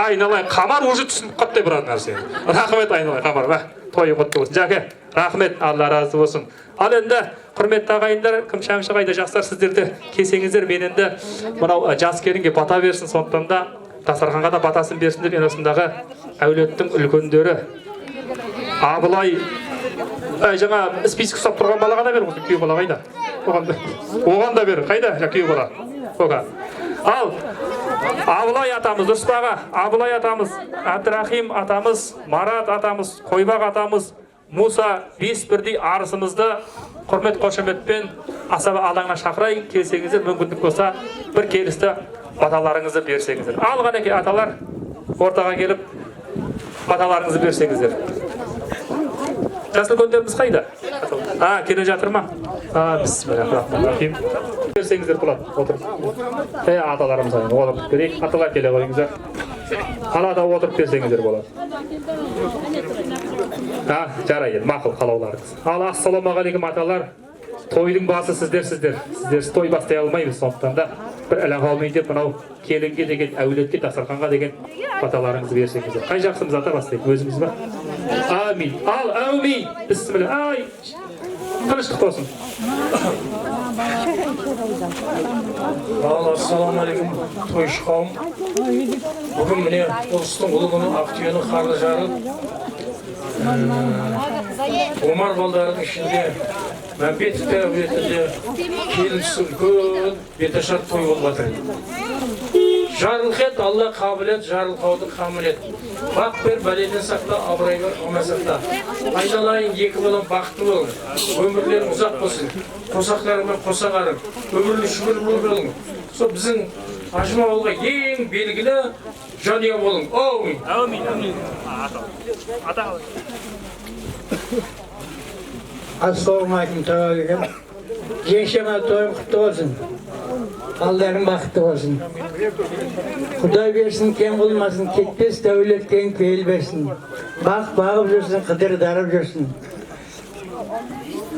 B: Айналайын, Қамар уже түсініп қаттай бұрады нәрсе. Рахмет айналайын, Қамар. Тойы құтты болсын. Жәке, рахмет, Алла разы болсын. Ал енді, құрметті ағайындар, кім шәмші қайда жастар сіздерді келсеңіздер, мен енді мынау жас келінге бата берсін, сондықтан да дастарханға да батасын берсін деп, осындағы әулеттің үлкендері Абылай жаңа список ұстап тұрған балаға да бер, осы күйеу бала қайда? Оған да бер, қайда? Күйеу бала. Оға. Ал Абылай атамыз, дұрыс баға, Абылай атамыз, Әбдірахим атамыз, Марат атамыз, Қойбақ атамыз, Муса 5 бірдей арысымызды құрмет қошеметпен асаба алаңына шақырайын. Келсеңіздер, мүмкіндік болса бір келісті баталарыңызды берсеңіздер. Алған еке аталар ортаға келіп баталарыңызды берсеңіздер. Жасыл көндеріміз қайда? Келе жатыр ма? Бисмиллахиррахманиррахим. Берсеңіздер болады. Отырып. Аталарымыз отырып берейік. Аталар келе қойыңыздар. Қалада отырып берсеңіздер болады. Жарайды, мақұл қалауларыңыз. Ал ассалаумағалейкум аталар. Тойдың басы сіздер. Сіздерсіз той бастай алмаймыз, сондықтан да бір әлі қалмайын деп мынау келінге деген, әулетке, дастарханға деген баталарыңызды берсеңіздер. Қай жақсымыз ата бастайық, өзіміз ба? Амин. Ал әумин. Бісміллә. Ай. Тыныштық болсын.
D: Ассалаумағалейкум, тойшы қауым. Бүгін міне ұлыстың ұлы күні Ақтүйенің қарлы жары. Омар балдардың ішінде Мәмбетов әулетінде келінсі үлкен беташар той болып жатыр. Жарылқет, Алла қабілет, жарылқауды қамілет. Бақ бер, бәледен сақта, абырай бар, ома сақта. Айналайын, екі балам бақытты болың. Өмірлерің ұзақ болсын. Қосақтарыңмен қосағарың. Өмірлі шүгір болың. Сол біздің Ажыма ауылға ең белгілі жанұя болың. Әумин.
E: Ассалаумағалейкум, тағалейкум. Жеңшема тойым құтты болсын. Алдарың бақытты болсын. Құдай берсін, кем болмасын, кетпес дәулет кең пейіл берсін. Бағып жүрсін, қыдыр дарып жүрсін.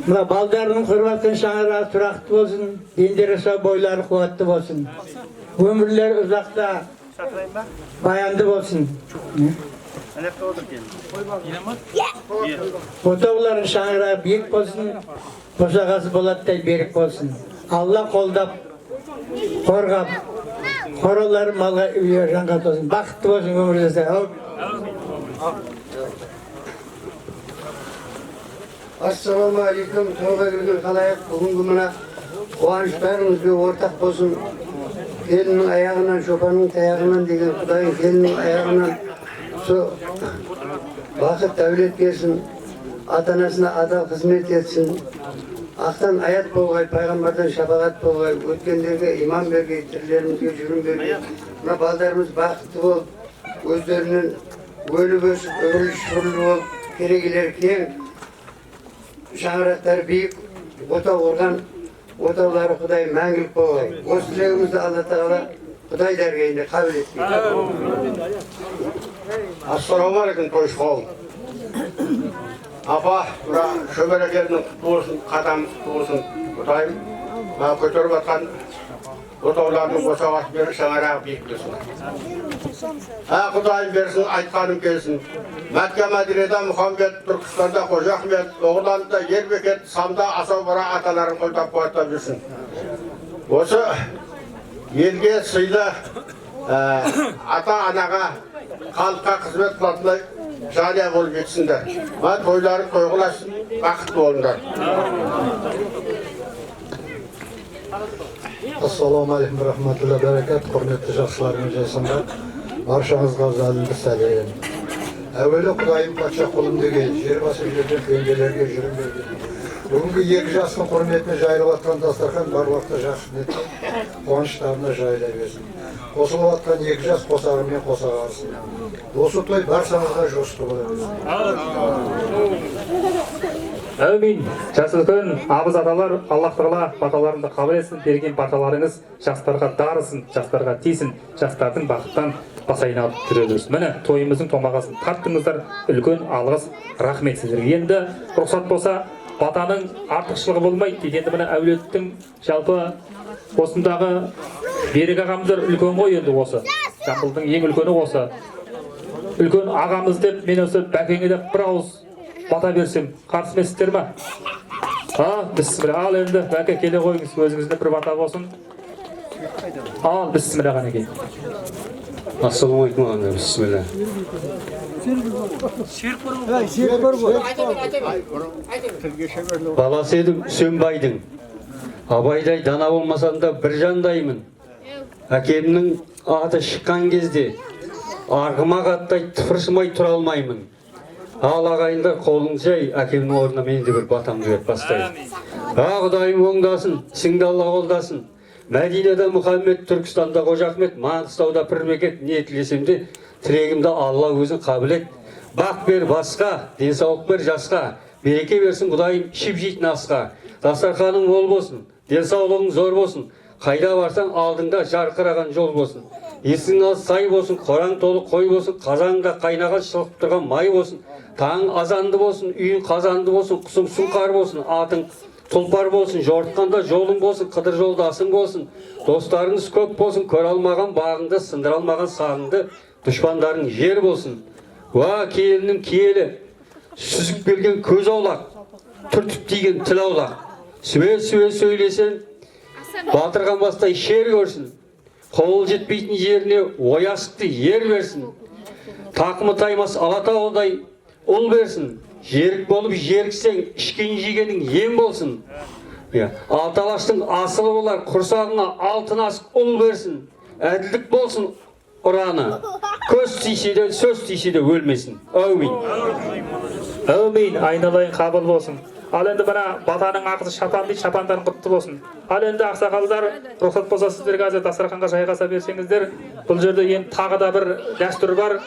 E: Мына балдарының құрбаттың шаңырағы тұрақты болсын, дендері сау, бойлары қуатты болсын. Өмірлер ұзақта баянды болсын. Отауларын шаңырағы биік болсын, босағасы болаттай берік болсын. Алла қолдап, қорғап, қоралары малға үйе жанға тосын. Бақытты болсын өмірдесі.
A: Ассалаумағалейкум, тойға келген қалайық. Бүгінгі мына қуаныш бәріңізге ортақ болсын. Келіннің аяғынан, шопанның таяғынан деген Құдайың келіннің аяғынан бақыт дәулет берсін, ата-анасына адал қызмет етсін. Ақтан аят болғай, пайғамбардан шапағат болғай, өткендерге иман бергей, тірлерімізге жүрім бергей. Мына балдарымыз бақытты болып, өздерінен өліп өсіп, өмірлі шүрлі болып, керегелер кең, шаңырақтары биік, отау құрған, отаулары Құдай мәңгілік болғай. Осы тілегімізді Алла тағала Құдай дәргейінде қабыл етпейді.
F: Ассалаумағалейкум, тойшы қауым. Апа, шөберекерінің құтты болсын, қатамыз құтты болсын. Құдайым көтеріп атқан отаулардың босағасы беріп, шаңырағы биік болсын. Құдайым берсін, айтқаным келсін. Мәкке Мәдинеде Мұхаммед, Түркістанда Қожа Ахмет, Оғланда Ербекет, Самда асау бара аталарын қолдап қуаттап жүрсін. Осы елге сыйлы ата-анаға, халыққа қызмет қылатындай жанұя болып жетсіңдер. Тойларын тойғыласын, бақытты болыңдар.
G: Assalamualaikum rahmatullahi barakat. Hurmatli жақсыларымыз жасыңдар. Баршаңызға залынды сәлем. Әуелі Құдайым патша құлым деген жер басып жүрген пенделерге жүрім берген. Бүгінгі екі жастың құрметіне жайылып атқан дастархан бар уақытта жақсы неткен, қуаныштарына жайыла берсін. Қосылып атқан екі жас қосағымен қосағарсын. Осы той баршаңызға жосты бола берсін.
B: Әмин. Жас үлкен абыз аталар, Аллах Тағала баталарыңды қабыл етсін, берген баталарыңыз жастарға дарысын, жастарға тисін, жастардың бақыттан басайын алып жүрелерсін. Міне тойымыздың томағасын тарттыңыздар, үлкен алғыс, рахмет сіздерге. Енді рұқсат болса, батаның артықшылығы болмайды дейді. Енді міне әулеттің жалпы осындағы Берік ағамыздар үлкен ғой енді осы. Жамбылдың ең үлкені осы. Үлкен ағамыз деп мен осы бәкеңе деп бір ауыз бата берсем, қарсы емессіздер ма? Бісміллә. Ал енді бәке келе қойыңыз, өзіңізде бір бата болсын. Ал бісміллә ғанекей.
H: Ассалаумағалейкум ағаңдар, бісміллә. Баласы едім Үсенбайдың. Абайдай дана болмасам да бір жандаймын. Әкемнің аты шыққан кезде арғыма қаттай тыпыршымай тұра алмаймын. Ал ағайындар қолың жай, әкемнің орнына мен де бір батамды беріп бастаймын. Құдайым оңдасын, ісіңді Алла қолдасын. Мәдинеде Мұхаммед, Түркістанда Қожа Ахмет, Маңғыстауда Пірмекет, не тілесем де тілегімді Алла өзің қабыл ет. Бақ бер басқа, денсаулық бер жасқа, береке берсін Құдайым ішіп жейтін асқа. Дастарханың мол болсын, денсаулығың зор болсын, қайда барсаң алдыңда жарқыраған жол болсын. Есің аз сай болсын, қораң толы қой болсын, қазаңда қайнаған шылқып тұрған май болсын. Таң азанды болсын, үйің қазанды болсын, құсың сұңқар болсын, атың тұлпар болсын, жортқанда жолың болсын, қыдыр жолдасың болсын. Достарыңыз көп болсын, көр алмаған бағыңды, сындыр алмаған сағыңды, дұшпандарың жер болсын. Келіннің киелі, сүзіп берген көз аулақ, түртіп тиген тіл аулақ. Сөе сөйлесен, батырған бастай шер көрсін. Қол жетпейтін жеріне оясықты ер берсін. Тақымы таймас Алатаудай ұл берсін. Жерік болып жеріксең, ішкен жегенің ем болсын. Алталаштың асылы болар, құрсағыңа алтын асық ұл берсін. Әділдік болсын ұраны. Көз тисе де, сөз тисе де өлмесін. Әумин.
B: Әумин. Айналайын қабыл болсын. Ал енді мына батаның ақысы шапан дейді, шапандарың құтты болсын. Ал енді ақсақалдар, рұқсат болса сіздерге әзір дастарханға жайғаса берсеңіздер, бұл жерде енді тағы да бір дәстүр бар.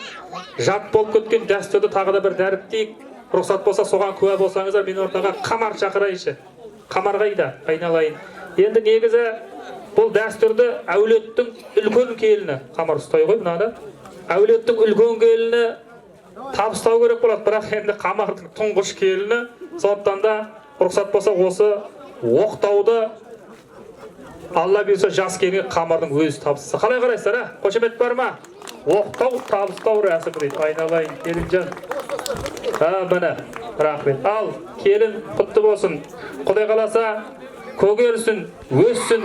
B: Жат болып кеткен дәстүрді тағы да бір дәріптейік. Рұқсат болса соған куә болсаңыздар, мен ортаға қамар шақырайыншы. Қамар қайда? Айналайын. Енді негізі бұл дәстүрді әулеттің үлкен келіні, қамар ұстай ғой мынада. Әулеттің үлкен келіні табыстау керек болады, бірақ енді қамардың тұңғыш келіні. Сондықтан да рұқсат болса осы оқтауды Алла берсе жас келінге қамардың өзі табыстаса. Қалай қарайсыздар, қошемет бар ма? Оқтау табыстау рәсімі дейді. Айналайын, келінжан. Міне, рахмет. Ал келін құтты болсын. Құдай қаласа көгерсін, өссін,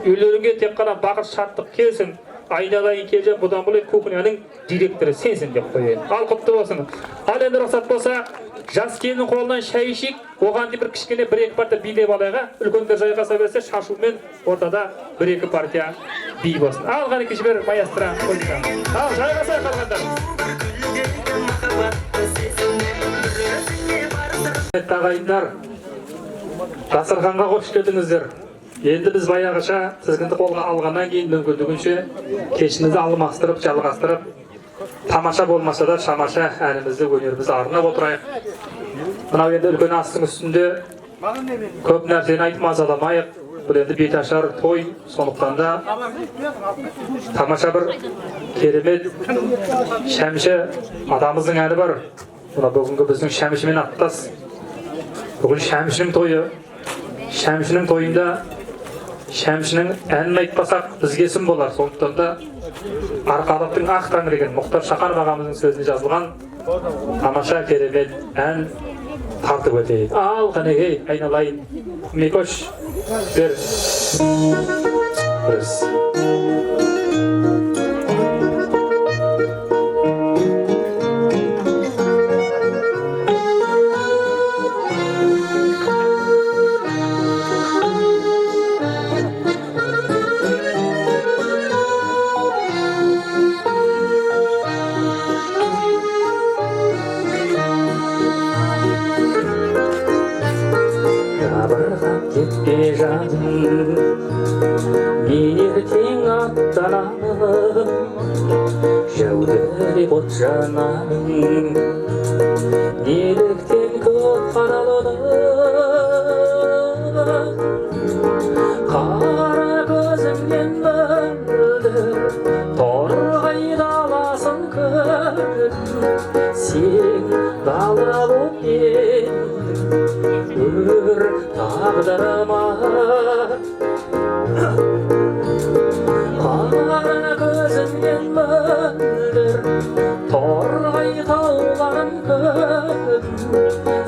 B: үйлеріңе тек қана бақыт шаттық келсін. Айналайын келжен, бұдан бұлай кухняның директоры сенсін деп қойын. Ал құтты болсын. Ал енді рұқсат болса, жас келіннің қолынан шай ішейік, оған де бір кішкене бір-екі партия билеп алайға, үлкендер жайғаса берсе, шашумен ортада бір-екі партия би болсын. Ал ғаны кешібер маэстро қойса. Ал жайғаса қалғандар. Ағайындар, дастарханға қош келдіңіздер. Енді біз баяғыша тізгінді қолға алғаннан кейін мүмкіндігінше кешімізді алмастырып, жалғастырып, тамаша болмаса да шамаша әнімізді, өнерімізді арнап отырайық. Мынау енді үлкен астың үстінде көп нәрсені айтып мазаламайық. Бұл енді беташар той, сондықтан да тамаша бір керемет шәмші атамыздың әні бар. Бүгінгі біздің шәмшімен аттас. Бүгін шәмшінің тойы. Шәмшінің тойында шәмшінің әнін айтпасақ бізге сын болар. Сондықтан да Арқалықтың ақ тәңіреген Мұхтар Шақанов ағамыздың сөзіне жазылған тамаша керемет ән тартып өтейік. Ал қанекей, айналайын. Мекош, бер. Біріз. ертең аттанамын жәудіреп от жанарың неліктен көп қаралады қара көзіңнен мөлдір торғай даласын көрдім сен дала боп едің өр тағдырыма қара көзіңнен мөлдір торғай тауларын көрдім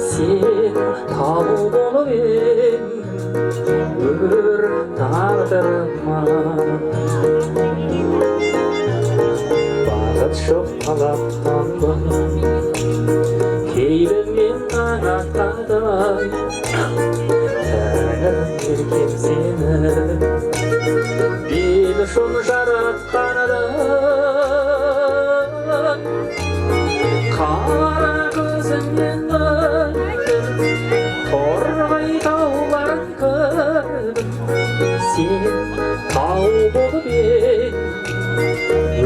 B: сен тау болып едің өр тағдырыма бақыт жоқ талаптанбай кейбір мен таң атқандай тәңірім еркем сені мен үшін жаратқаны қара көзіңнен мөлдір торғай тауларын көрдім сен тау болып едің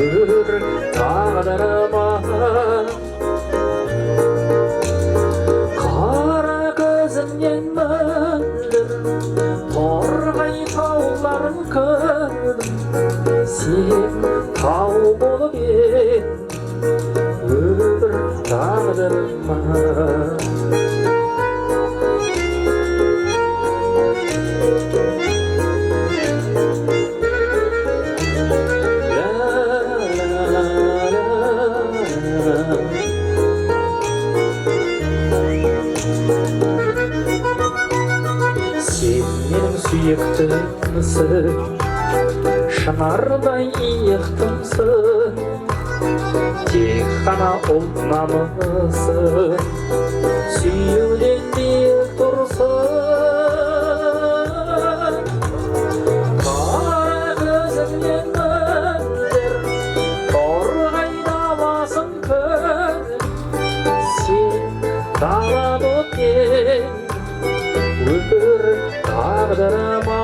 B: өр тағдырыма қара көзіңнен мөлдір торғай тауларын көрдім сен тау болып едің өр тағдырыма сүйіктімсің шынардай иықтымсың тек қана ұлт намысын сүюден биік тұрсын қара көзіңнен мөлдір торғай даласын көрдім сен дала боп едің өр тағдырыма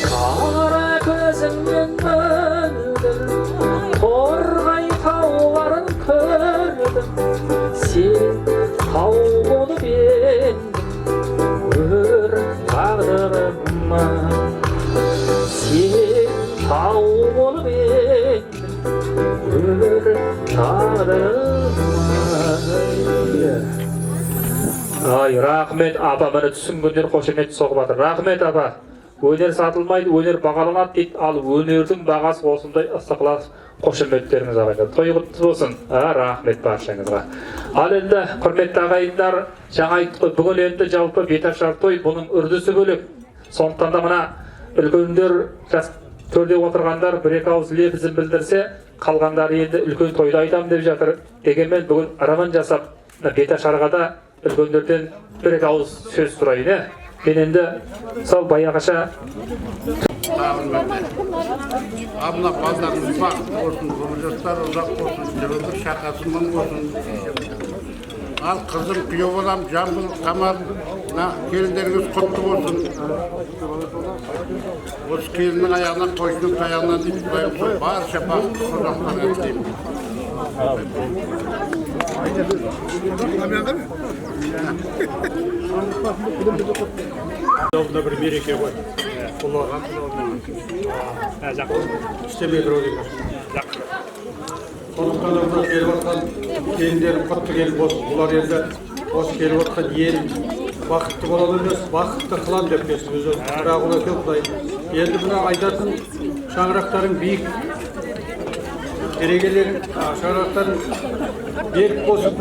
B: қара көзіңнен мөлдір торғай тауларын көрдім сен тау болып едің өр тағдырыма сен тау болып едің өр тағдырыма ай рахмет апа міне түсінгендер қошемет соғып жатыр рахмет апа өнер сатылмайды өнер бағаланады дейді ал өнердің бағасы осындай ыстықлас қошеметтеріңіз ағайындар той құтты болсын рахмет баршаңызға ал енді құрметті ағайындар жаңа айттық қой бүгін енді жалпы беташар той бұның үрдісі бөлек сондықтан да мына үлкендер жас төрде отырғандар бір екі ауыз лебізін білдірсе қалғандары енді үлкен тойда айтамын деп жатыр дегенмен бүгін ырымын жасап беташарға да үлкендерден бір екі ауыз сөз сұрайын мен енді сол баяғыша
F: Абна балдарымыз бақытты болсын, өмір жастары ұзақ болсын, жүрегі шақасы мың болсын. Ал қызым күйеу балам Жамбыл Қамал, келіндеріңіз құтты болсын. Осы келіннің аяғынан қойшының аяғынан дейін барша бақытты қонақтарға тілеймін.
I: Алдында бір мереке ғой. Құлаған істемей тұру деген. Сондықтан да келіп жатқан келіндерім құтты келіп болсын. Бұлар енді осы келіп жатқан ел бақытты болады емес, бақытты қылам деп келсін. Өзі Рағұл екен Құдай. Енді мына айтатын шаңырақтарың биік, ерегелерің шаңырақтарың берік болсын.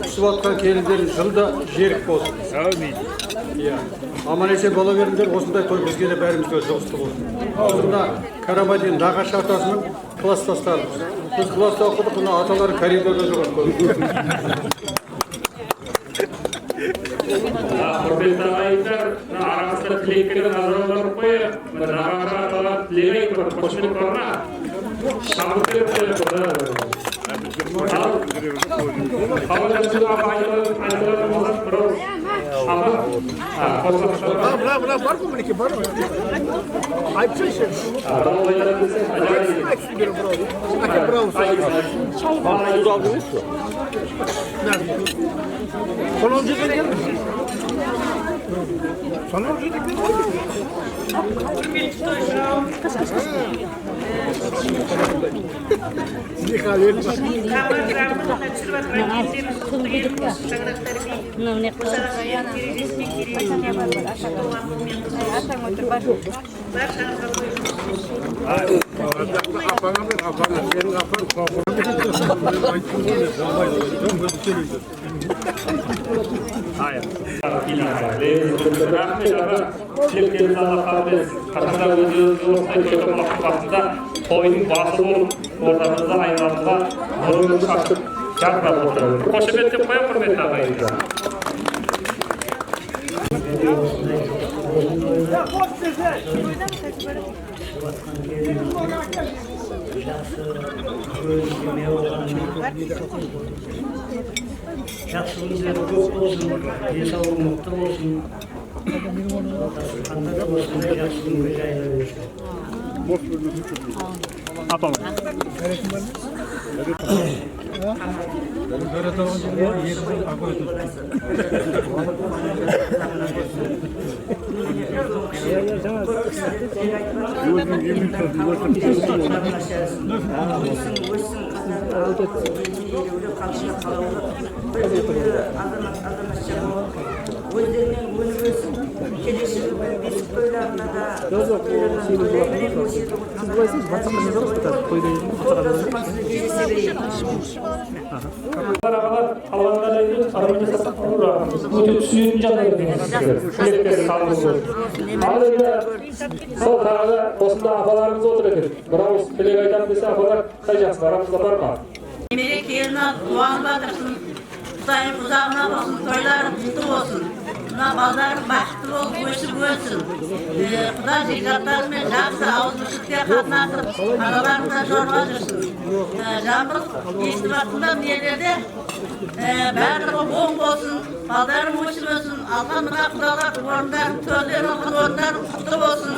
I: Түсіп жатқан келіндерің жылда жерік болсын. Аман есен бола беріңдер, осындай той бізге де бәрімізге жұғысты болсын. Осында Карамадин нағашы атасының класстастарымыз. Біз класста оқыдық, мына аталары коридорда жүрген көрдік.
B: құрметті ағайындар, арасында тілектерін азыраулар қойып, нағашы аталар тілеген бір қошемет бар ма? Шабыт беріп
I: Var mı bunun ki? Var mı? Ayıp şey. Bravo. Sonuncu da gelmiş. Sonuncu da
B: Toyun bası olup ortamızda hayvanımıza nurunu saçıp yardım oturalım. Koşebet yapmaya hürmetli ağabeyler.
J: Yaxşılığınızda çok olsun, sağlık mutlu olsun. Hatta olsun, yaxşılığın güzel olsun.
B: Atalım. Сол тағы осында апаларымыз отыр екен. Бірауыз тілек айтамын десе апалар қай жақсы арамызда бар ма?
K: Мереке келін алып қуанып жатырсың. Құдайым ұзағына болсын, тойларың құтты болсын. Мына балдарың бақытты болып өсіп өссін. Құдай жекжаттарымен жақсы ауызбіршілікке қатынасып, араларында жорға жүрсін. Жамбыл естіп жатқанда нелерде барлығы оң болсын, балдарың өсіп өссін. Алған мына құдалар орындарын, төрлер алған орындарын құтты болсын.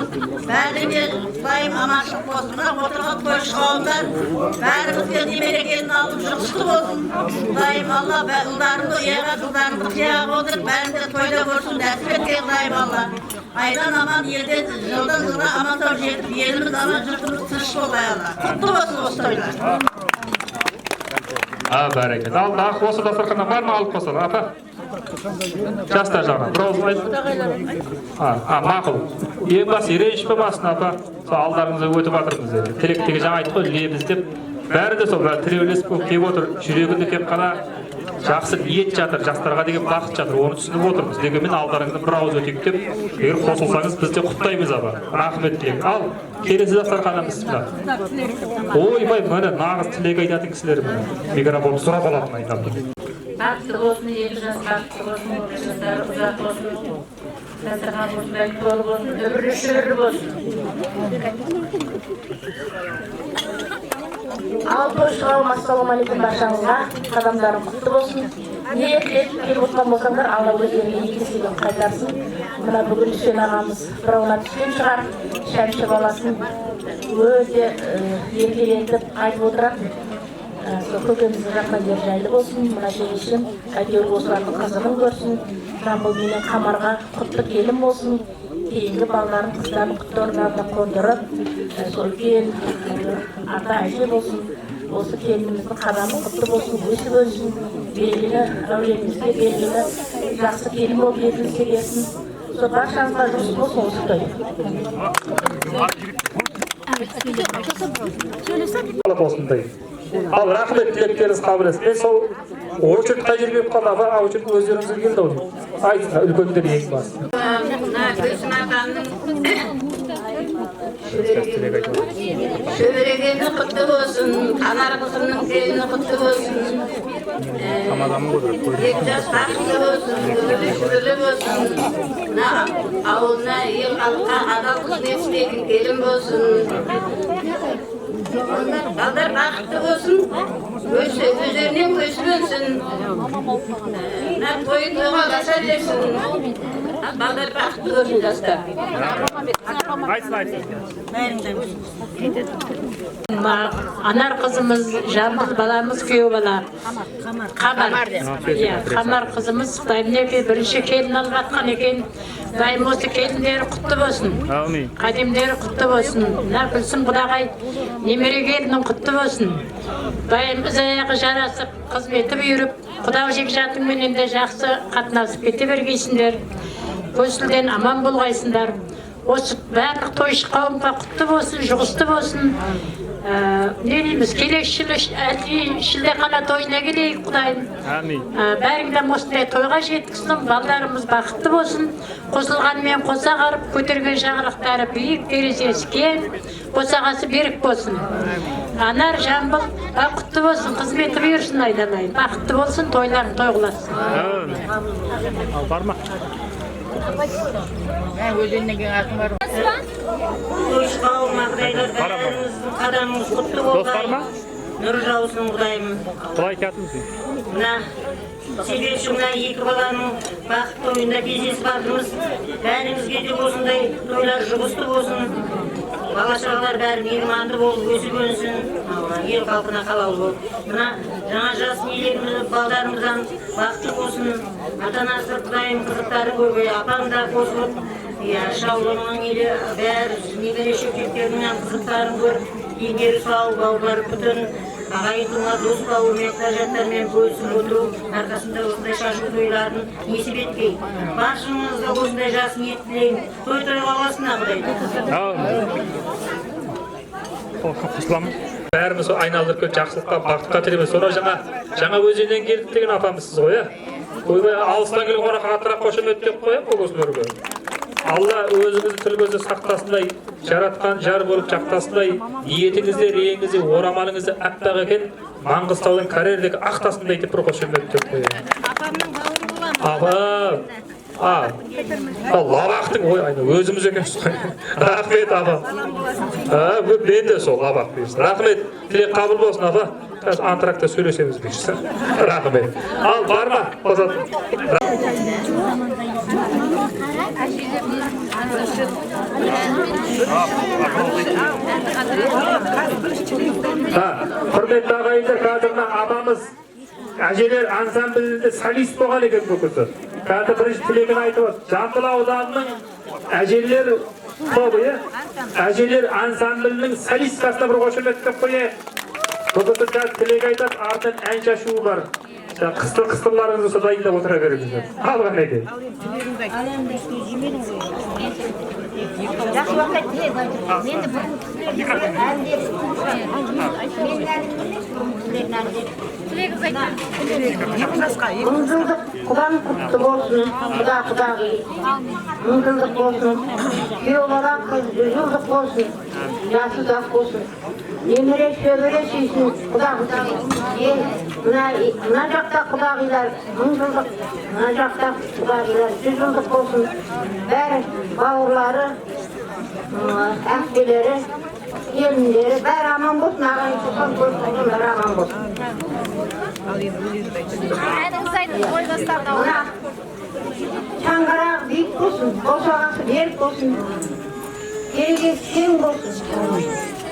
K: Бәріне Құдайым аманшылық болсын. Мына отырған қойшы қауымдар бәрімізге мерекені алып жұғысты болсын. Құдайым Алла ұлдарыңды еға жылдарыңды қияға отырып бәрінде тойда көрсін. Нәсіп еткен Құдайым Алла. Айдан аман елден жылдан жылға аман тау жетіп, еліміз аман жұртымыз тыныш болғай Алла. Құтты болсын осы тойлар.
B: Бәрекелді. Ал дағы осы дастарханнан бар ма алып қосады, апа? Жастар жағынан. Бірауыз айтып. Мақұл. Ең басы ерейіш пе басын, апа? Сол алдарыңызға өтіп жатырмыз. Тілектегі жаңа айтып қой, лебіз деп. Бәрі де сол тілеулесіп келіп отыр. Жүрегінде кеп қана жақсы ниет жатыр, жастарға деген бақыт жатыр. Оны түсініп отырмыз. Дегенмен алдарыңызда бір ауыз өтейік деп, егер қосылсаңыз біз де құттаймыз, апа. Рахмет тілек. Ал, келесі дастарханымыз мына. Ойбай, міне нағыз тілек айтатын кісілер міне. Микрофон сұрап алатын айтамын.
K: Бақытты болсын, екі жас бақытты болсын, жастар ұзақ болсын. Дастархан осындай толы болсын, үбірлі шүбірлі болсын.
L: Ал қойшығалым, ассалаумағалейкум баршаңызға, қадамдарым құтты болсын. Ниет етіп келіп отырған болсаңдар, Алла өздеріне екі еселен қайтарсын. Мына бүгін Үсен ағамыз бірауына түскен шығар, шәмші баласын өте еркелетіп айтып отырады. Көкеміздің жаққан жер жайлы болсын, мына жеңешім әйтеуір осылардың қызығын көрсін. Жамбыл менен Қамарға құтты келін болсын. Кейінгі балаларын қыздарын құтты орнарына қондырып, сол үлкен ата әже болсын. Осы келініміздің қадамы құтты болсын, өсіп өссін. Белгілі әулетімізге белгілі жақсы келін болып етілсе келсін. Сол баршаңызға жұмыс болсын осы той.
B: Ал рахмет тілектеріңіз қабыл етсін. Мен сол очередь қай жерге келіп қалды, аға очередь өздеріңізге келді ау деймін. Айтсын, үлкендер ең басы.
K: Шөберегені құтты болсын, Қанар қызымның келіні құтты болсын. Екі жас бақытты болсын, үбірлі шүбірлі болсын. Ауылына, ел халыққа адал қызмет істейтін келін болсын.
C: Balдар бақытты болсын, өздерінен өсіп өнсін. Той тойға қаша берсін. Балдар бақытты болсын жастар. Анар қызымыз, Жамбыл баламыз, күйеу бала. Қамар. Қамар қызымыз Қытаймен бірінші келін алып жатқан екен. Дайым осы келіндері құтты болсын. Қадемдері құтты болсын. Гүлсім Құдағай немере келінің құтты болсын. Дайымыз аяғы жарасып, қызметі бұйырып, Құдағы жекжатыңменен де жақсы қатынасып кете бергейсіңдер. Көсілден аман болғайсыңдар. Осы барлық тойшы қауымға құтты болсын, жұғысты болсын. Не дейміз, келесі жылы шілдеқана тойына келейік Құдайым. Бәріңден осындай тойға жеткізсін, балдарымыз бақытты болсын. Қосылғанмен қоса қарып, көтерген шаңырақтары биік, терезесі кең, босағасы берік болсын. Анар Жамбыл құтты болсын, қызметі бұйырсын айналайын. Бақытты болсын, тойларын тойғыласын. Тойшы қауым ағдайлар бәріміздің қадамымыз құтты болғай. Нұр жаусын Құдайым.
B: Құлай кәтімсің?
C: Себепші мына екі баланың бақыт тойында кездесіп бардыңыз. Бәріңізге де осындай тойлар жұғысты болсын. Бала-шағалар бәрі мейірманды болып өсіп өнсін. Ел халқына қалаулы болып. Мына жаңа жас нелеріміз балдарымыздан бақытты болсын. Ата-анасы Құдайым қызықтары көбей, апам да қосылып. Шаулының елі бәрі немере шөкеттерінің қызықтарын көріп, егері сау, бауырлары бүтін. Ағайындыңа дос бауырмен, қажаттармен бөлісіп отыру, арқасында осындай шашу тойларын есіп етпей. Баршыңызға осындай жас ниет тілеймін. Той-тойға аласына
B: Құдайым. Бәріміз айналдырып көт жақсылыққа, бақытқа тілейміз. Sonra жаңа өзеннен келдік деген апамызсыз ғой, ойбай алыстан келген қонаққа қаттырақ қошемет деп қояйық бұл кісілерге. Алла өзіңізді тіл көзді сақтасындай, жаратқан жар болып жақтасындай, ниетіңізде, реңіңізде, орамалыңызды әппақ екен, Маңғыстаудың карьердегі ақтасындай деп бір қошемет деп қояйық.
K: Апамның бауыры боламын.
B: Лабақтың өзіміз екенсіз ғой. Рахмет апа. Мен де сол лабақ дейсіз. Рахмет. Тілек қабыл болсын апа. Қазір антракта сөйлесеміз дейсіз. Рахмет. Ал бар ма? Құрметті ағайындар, қазіргі апамыз әжелер ансамблінде солист болған екен бұл кісі. Қазір бірінші тілегін айтып отыр. Жамбыл ауданының әжелер тобы, әжелер ансамблінің солисткасына бір қошемет деп қояйық. Бұл кісі қазір тілек айтады, артынан ән шашуы бар. Қыстырларыңызды дайындап отыра беріңіздер. Алған екен.
K: Жақсы уақыт тілеймін. Енді бір
C: Мыңжылдық Құдан құтты болсын, Құда-құдағи. Мыңжылдық болсын, күйеу бала жылдық болсын, жасы ұзақ болсын. Немере шөбере шейсін, Құда-құдағи. Мына жақта құдағилар, мыңжылдық, мына жақта құдағилар, 100 жылдық болсын. Бәрі бауырлары, әпкелері, келіндері, бәрі аман болсын, ағайын туған болсын, бәрі аман болсын. Шаңғарақ биік болсын, босағасы берік болсын, керегесі кең болсын.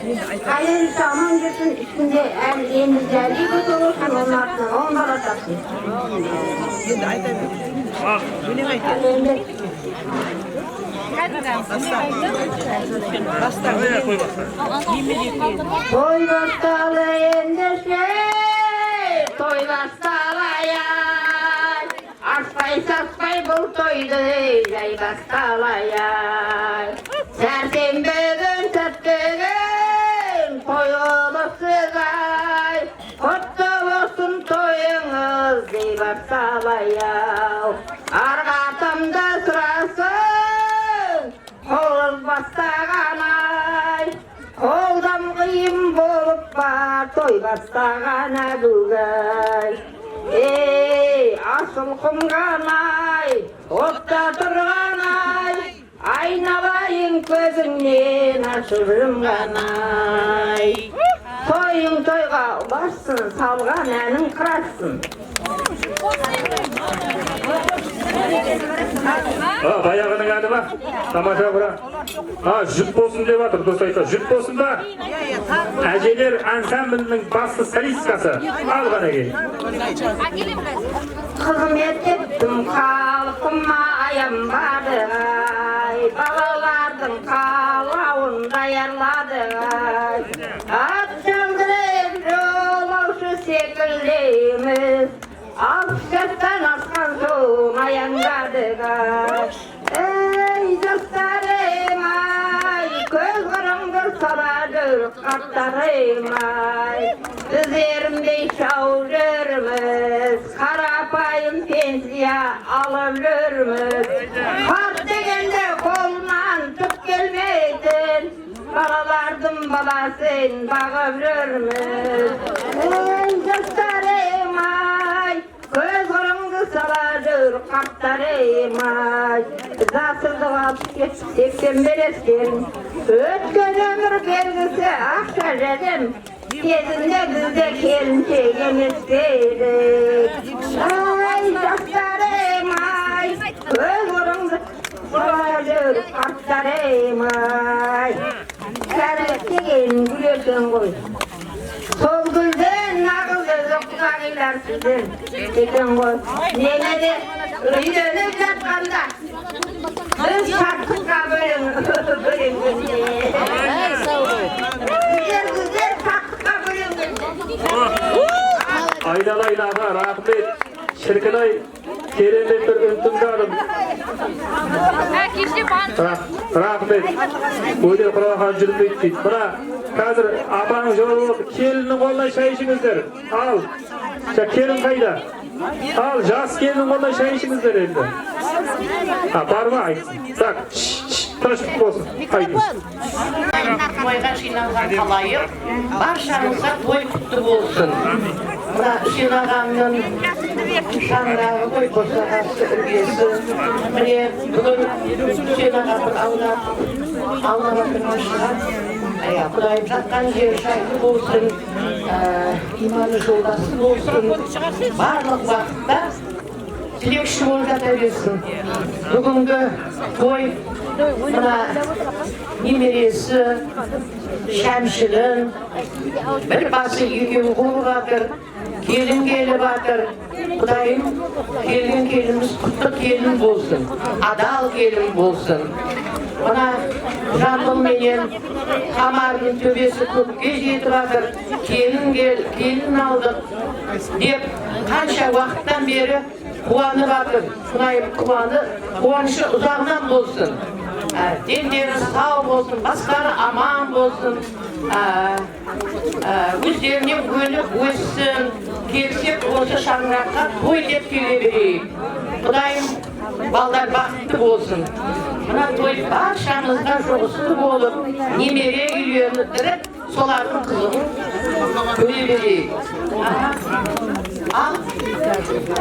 C: Әйелісі аман жүрсін, үстінде енді жәлей көте болсын, оның артынан оң бала тапсын. Той басталы ендеше, той басталайай, аспай-саспай бұл тойды жай басталайай. Сәрсенбі күн сәттігін той олысыз-ай, құтты болсын тойыңыз дей басталайау. Арғатымды сұрасын, қолыз бастаған-ай, қолдан қиын болып бар той бастағана бүгін. Асыл құмған-ай, отта тұрған-ай, айналайын көзіңнен ашып жұмған-ай. тойың тойға ұлассың, салған әнің қырасың.
B: Баяғының әні ма? Тамаша бұра. Жүк болсын деп атыр, дұрыс айтады. Жүк болсын ба? Әжелер ансамблінің басты солисткасы. Ал ғана кел.
C: Қызмет еттім халқыма аянбады, балалардың қалауын даярлады. Ат жандырып жолаушы секілдейміз, 60 жастан асқан соң аяңдадық. Ей жастарым-ай, көз қырыңды саладыр қарттарым-ай. Біз ерінбей шау жүрміз, қарапайым пенсия алып жүрміз. Қарт дегенде қолынан түк келмейтін, балалардың баласын бағып жүрміз. Ей жастарым-ай, көз қырыңды саладыр қарттарым-ай. Жасырдық 60-80 берестерін, өткен өмір белгісі ақша жедім. Кезінде бізде келіншек емес едік. Ай, жастарым-ай, көз қырыңды саладыр қарттарым-ай. Кәрілік деген гүл екен ғой. Сол гүлден нағылды жоқтағилар сізден екен ғой. Немеде үйленіп жатқанда біз шаттыққа бөлінгенде. Güzel şarkıға bölінгенде.
B: Айналайын аға, рахмет. Шіркін-ай, керемет бір үн тыңдадым. Рахмет. Өте құралақан жүрмейді дейді. Мына қазір апаның жолы болып, келіннің қолынан шай ішіңіздер. Ал, келін қайда? Ал, жас келіннің қолынан шай ішіңіздер енді. Бар ма айтсын? Так, тыныштық болсын. Айтыңыз.
M: Тойға жиналған қалайық, баршаңызға той құтты болсын. Мына Үсен ағамның шаңырағы той қосағасы үргесі. Міне бүгін Үсен ағамның аулабатырға шығар. Құдайым жатқан жер жайлы болсын, иманы жолдасы болсын. Барлық уақытта тілекші болып жата берсін. Бүгінгі той мына немересі Шәмшінің бір басы екеуі болып жатыр, келін келіп жатыр. Құдайым келген келініміз құтты келін болсын, адал келін болсын. Мына жамбыл менен Қамардың төбесі көкке жетіп жатыр, келін алдық деп қанша уақыттан бері қуанып жатыр. Құдайым қуанышы ұзағынан болсын. Дендері сау болсын, басқары аман болсын, өздеріне көлік өссін, келсек осы шаңыраққа той деп келе берейік. Құдайым балдар бақытты болсын. Мына той баршамызға жұғысты болып, немере үйлеріндіріп, солардың қызығын көре берейік.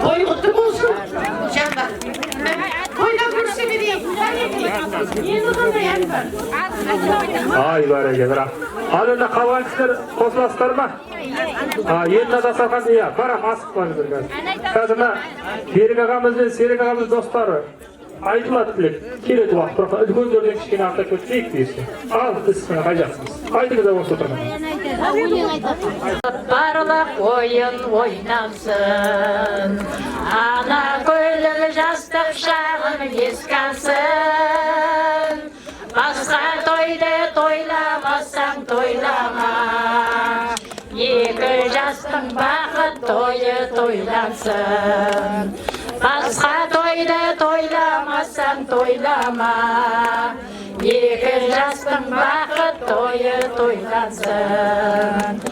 M: Той құтты болсын, жандар. Тойда көрсе берейік.
B: Ай, бәрекелді, бірақ. Ал енді қалған кісілер қосыласыздар ма? Енді дастархан, барам, асық қойыңыздар қазір. Қазір Берік ағамыз бен Серік ағамыз достары айтылады тілек. Келеді уақыт, бірақ үлкендерден кішкене артық өтсейік дейсің. Ал, сіз қай жақсыңыз? Айтыңыз да осы отырған.
C: Барлық ойын ойнамсын, ана көйлі жастық шағым ескалсын. Басқа тойды тойламасаң тойлама, екі жастың бақыт тойы тойлансын. Басқа тойды тойламасаң тойлама, екі жастың бақыт тойы тойлансын.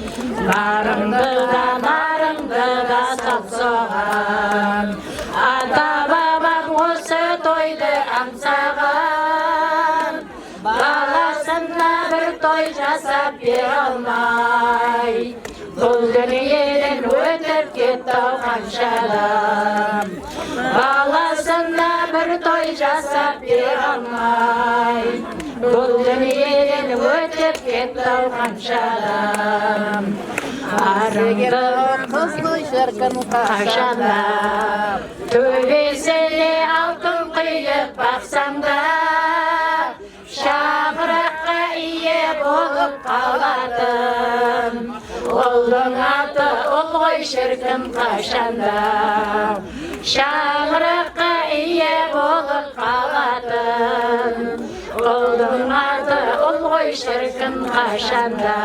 C: Нарыңды да сапсоған, ата бабам осы тойды аңсаған. Баласына бір той жасап бер алмай, бұл дүниеден өтіп кетті қаншадан. Баласына bir toy жасап бере алмай, бұл дүниеден өте келіп кетті қаншадан арыңды қызды шіркін қашанда төбесіне алтын құйып бақсаң да шаңыраққа ие болып қалатын ұлдың аты ұл ғой шіркін қашанда шаңыраққа ие болып қалатын ұлдың аты ұл ғой шіркін қашанда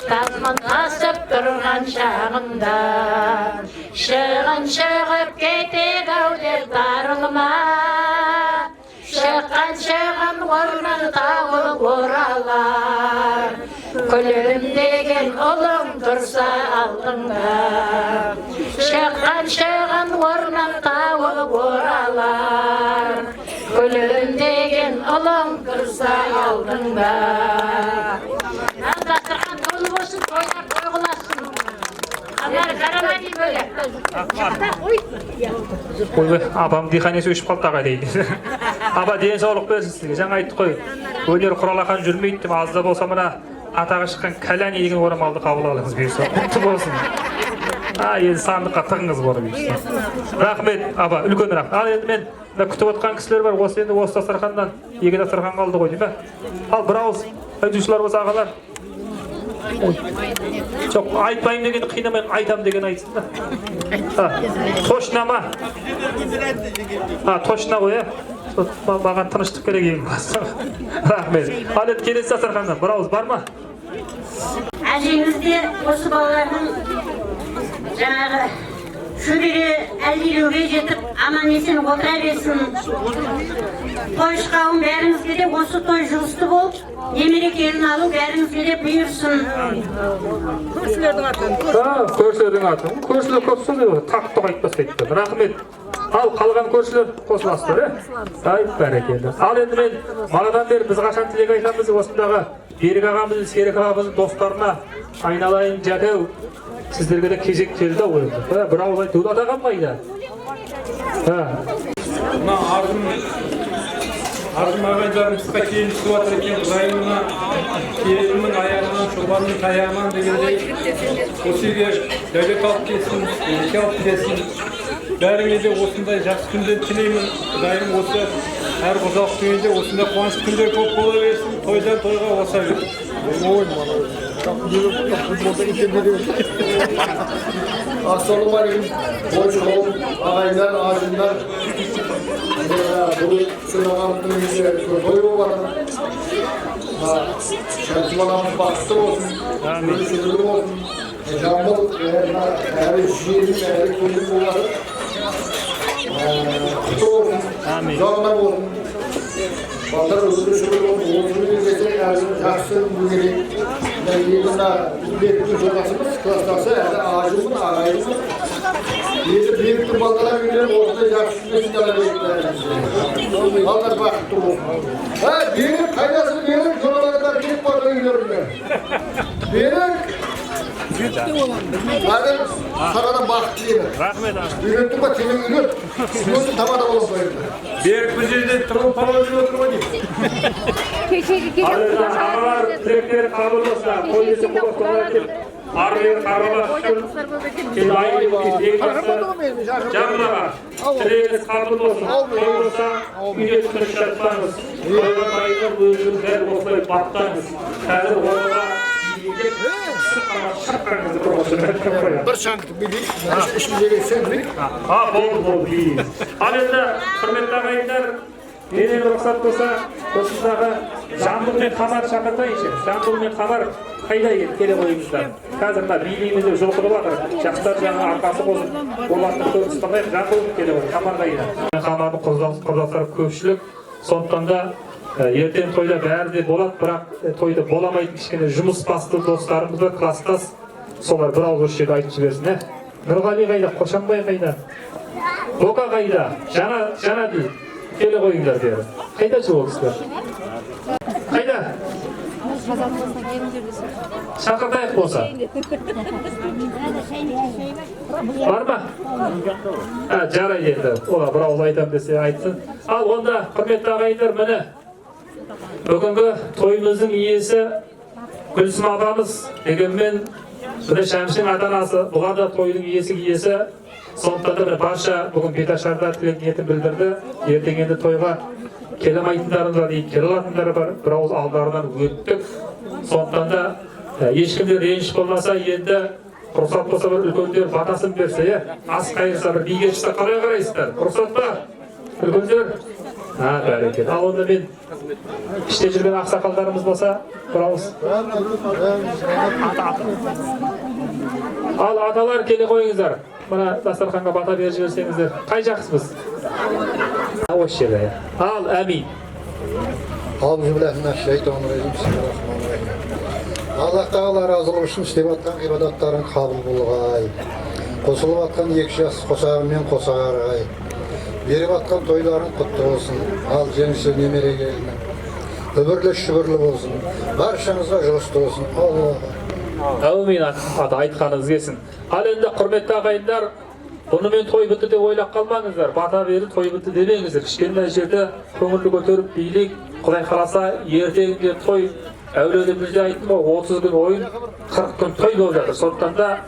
C: тасмын тасып тұрған шағында шығын шығып кетеді-ау деп дарылма шыққан шығын орнын тауып оралар күлімдеген ұлың тұрса алдыңда шыққан шығын орнын тауып оралар күлімдеген ұлың тұрса алдыңда дастархан толы болсын тойлар қойғыласын Алар карамай бөлек.
B: Ойбай, апам диханесі өшіп қалды ағай дейді. Апа денсаулық берсін сізге. Жаңа айттық қой, өнер құралақан жүрмейді деп азда болса мына атағы шыққан кәләни деген орамалды қабыл алыңыз бұйырса. Құтты болсын. Енді сандыққа тығыңыз бар бұйырса. Рахмет, апа, үлкен рахмет. Ал енді мен күтіп отқан кісілер бар. Осы енді осы дастарханнан екі дастархан қалды ғой деймін ба? Ал бір ауыз айтушылар болса ағалар. Жоқ, айтпайым деген қинамай айтам деген айтсын да. Точно ма? Точно ғой, маған тыныштық керек ең басты. Рахмет. Ал енді келесі дастарханнан бір ауыз бар ма?
N: Әжеңізде осы балалардың жаңағы шөбере әлдилеуге жетіп аман есен отыра берсін. Тойшқауын бәріңізге де осы той жұғысты болып, немере келін алу бәріңізге де бұйырсын.
B: Көршілердің атын. Көршілердің атын. Көршілер көп сөйледі, тақты қайтпас дейді. Рахмет. Ал қалған көршілер қосыласыздар, ай, бәрекелді. Ал енді мен манадан бері біз қашан тілек айтамыз осындағы Берік ағамыздың, Серік ағамыздың достарына айналайын жәкеу. Сіздерге де кезек келді ау енді. Бір ауыз айтты, Дулат ағам қайда?
I: Мына арғым ағайдарымызға кейін түсіп жатыр екен, Құдайымына келіннің аяғынан, шолбанның таяғынан дегендей осы үйге дәулет алып келсін, береке алып келсін. Бәріңе де осындай жақсы күндер тілеймін. Құдайым осы әр қожалық тойында осындай қуанышты күндер көп бола берсін, тойдан тойға оса берсін.
F: Assalamualaikum, hoşçakalın, ağaylar, ağacınlar. Bu sınavımızın toyu var. Çalışmalarımız baktı olsun, görüşürlüğü olsun. Canlı, her şiirin, her kulübü var. Kutu olsun, canlar olsun. Bazıları görüşürlüğü olsun, olsun geçecek, yaksın bu gibi. Yılında bir çocuklarımız klastası, ağacımın, ağayımın. Büyük ballara gidelim, ortada yaksızlığı çıkarabilirler. Onlar baktı olsun. Büyük kaynasını büyük, çoğalarından büyük ballara gidiyorum ben. Büyük. Madem sanadan baktıyım.
B: Rahmet abi.
F: Büyüktüm bak, senin ürün. Büyüktüm tamada olalım böyle.
I: Büyük bir şeyde tırıl palavacı oturma değil.
B: Ağalar dilekleri kabul olsa, koyusu kulaklarına gelip, arıya karılar şükür, şimdi aynı bir canına var. Dileğiniz kabul olsun, koyu olsa, üye tutmuş şartlarınız, koyular ayınlar, özünüz her olsayı battağınız, hazır oğluna yiyecek, şartlarınızı kurmasın.
F: Bir şankı bileyim, işimize geçsen bileyim.
B: Bol değil. Alenda, hürmetli ağaylar, Менен рұқсат болса, осындағы Жамбыл мен Қамар шақыртайыншы. Жамбыл мен Қамар қайда келе қойыңыздар. Қазір мына билеймізде жұлқырып жатыр. Жастар жаңа арқасы болсын. Олардың көбісі ұстамайық, Жамбыл келе қойын. Қамар қайда. Қамардың құрдастары көпшілік. Сондықтан да ертең тойда бәрі де болады, бірақ тойда боламайтын кішкене жұмыс басты достарымыз бар, класстас. Солар бір ауыз осы жерде айтып жіберсін. Нұрғали қайда, Қошанбай қайда, Боқа қайда, жаңа дей. Келе қойыңдар деді. Қайда жүр ол кісілер? Қайда? Шақыртайық болса. Бар ма? Жарайды енді. Ола бір ауыз айтам десе айтсын. Ал онда құрметті ағайындар, міне Бүгінгі тойымыздың иесі Гүлсім апамыз дегенмен міне Шәмшінің ата-анасы, бұлар да тойдың иесі. Сондықтан да барша бүгін беташарда тілек ниетін білдірді. Ертең енді тойға келе алмайтындарың да дейді, келе алатындары бар. Bir ауыз алдарынан өттік. Сондықтан да ешкімде реніш болмаса, енді рұқсат болса бір үлкендер батасын берсе, ас қайырса бір биге шықса қалай қарайсыздар? Рұқсат па? Үлкендер? Бәрекелді. Ал онда мен іште жүрген ақсақалдарымыз болса, бір ауыз. Ал аталар келе қойыңыздар. Мына дастарханға бата беріп жіберсеңіздер. Қай жақсымыз? Осы жерде. Ал, әмин.
G: Аллах Тағала разылығы үшін істеп атқан ғибадаттарын қабыл болғай. Қосылып атқан екі жас қосағымен қосағарғай. Беріп атқан тойларын құтты болсын. Ал жеңісі немере келінің. Үбірлі шүбірлі болсын. Баршаңызға жұғысты болсын. Аллаға.
B: Әумин ата айтқаныңыз келсін. Ал енді құрметті ағайындар, бұнымен той бітті деп ойлап қалмаңыздар. Бата беріп той бітті демеңіздер. Кішкене жерде көңілді көтеріп билік, Құдай қаласа ертеңінде той. Әулиеде бізде айттым ғой, 30 күн ойын, 40 күн той болып жатыр. Сондықтан да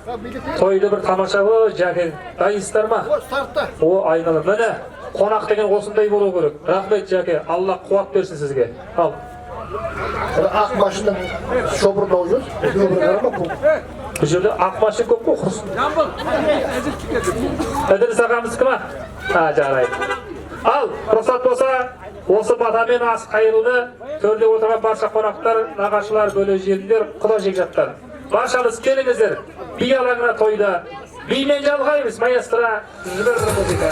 B: тойды бір тамаша болады, жәкең. Дайынсыздар ма? О, айналып. Міне, қонақ деген осындай болу керек. Рахмет жәке, Алла қуат берсін сізге. Ал.
G: Ақ машина шобырда жүр.
B: Бұл жерде ақ машина көп қой, құрсын. Әділіс ағамыз кім? Жарайды. Ал, рұқсат болса, осы батамен ас қайырылды. Төрде отырған барша қонақтар, нағашылар, бөле жеріндер, құда жекжаттар. Баршамыз келіңіздер. Би алаңына тойда. Бимен жалғаймыз, маэстро. Жіберді музыка.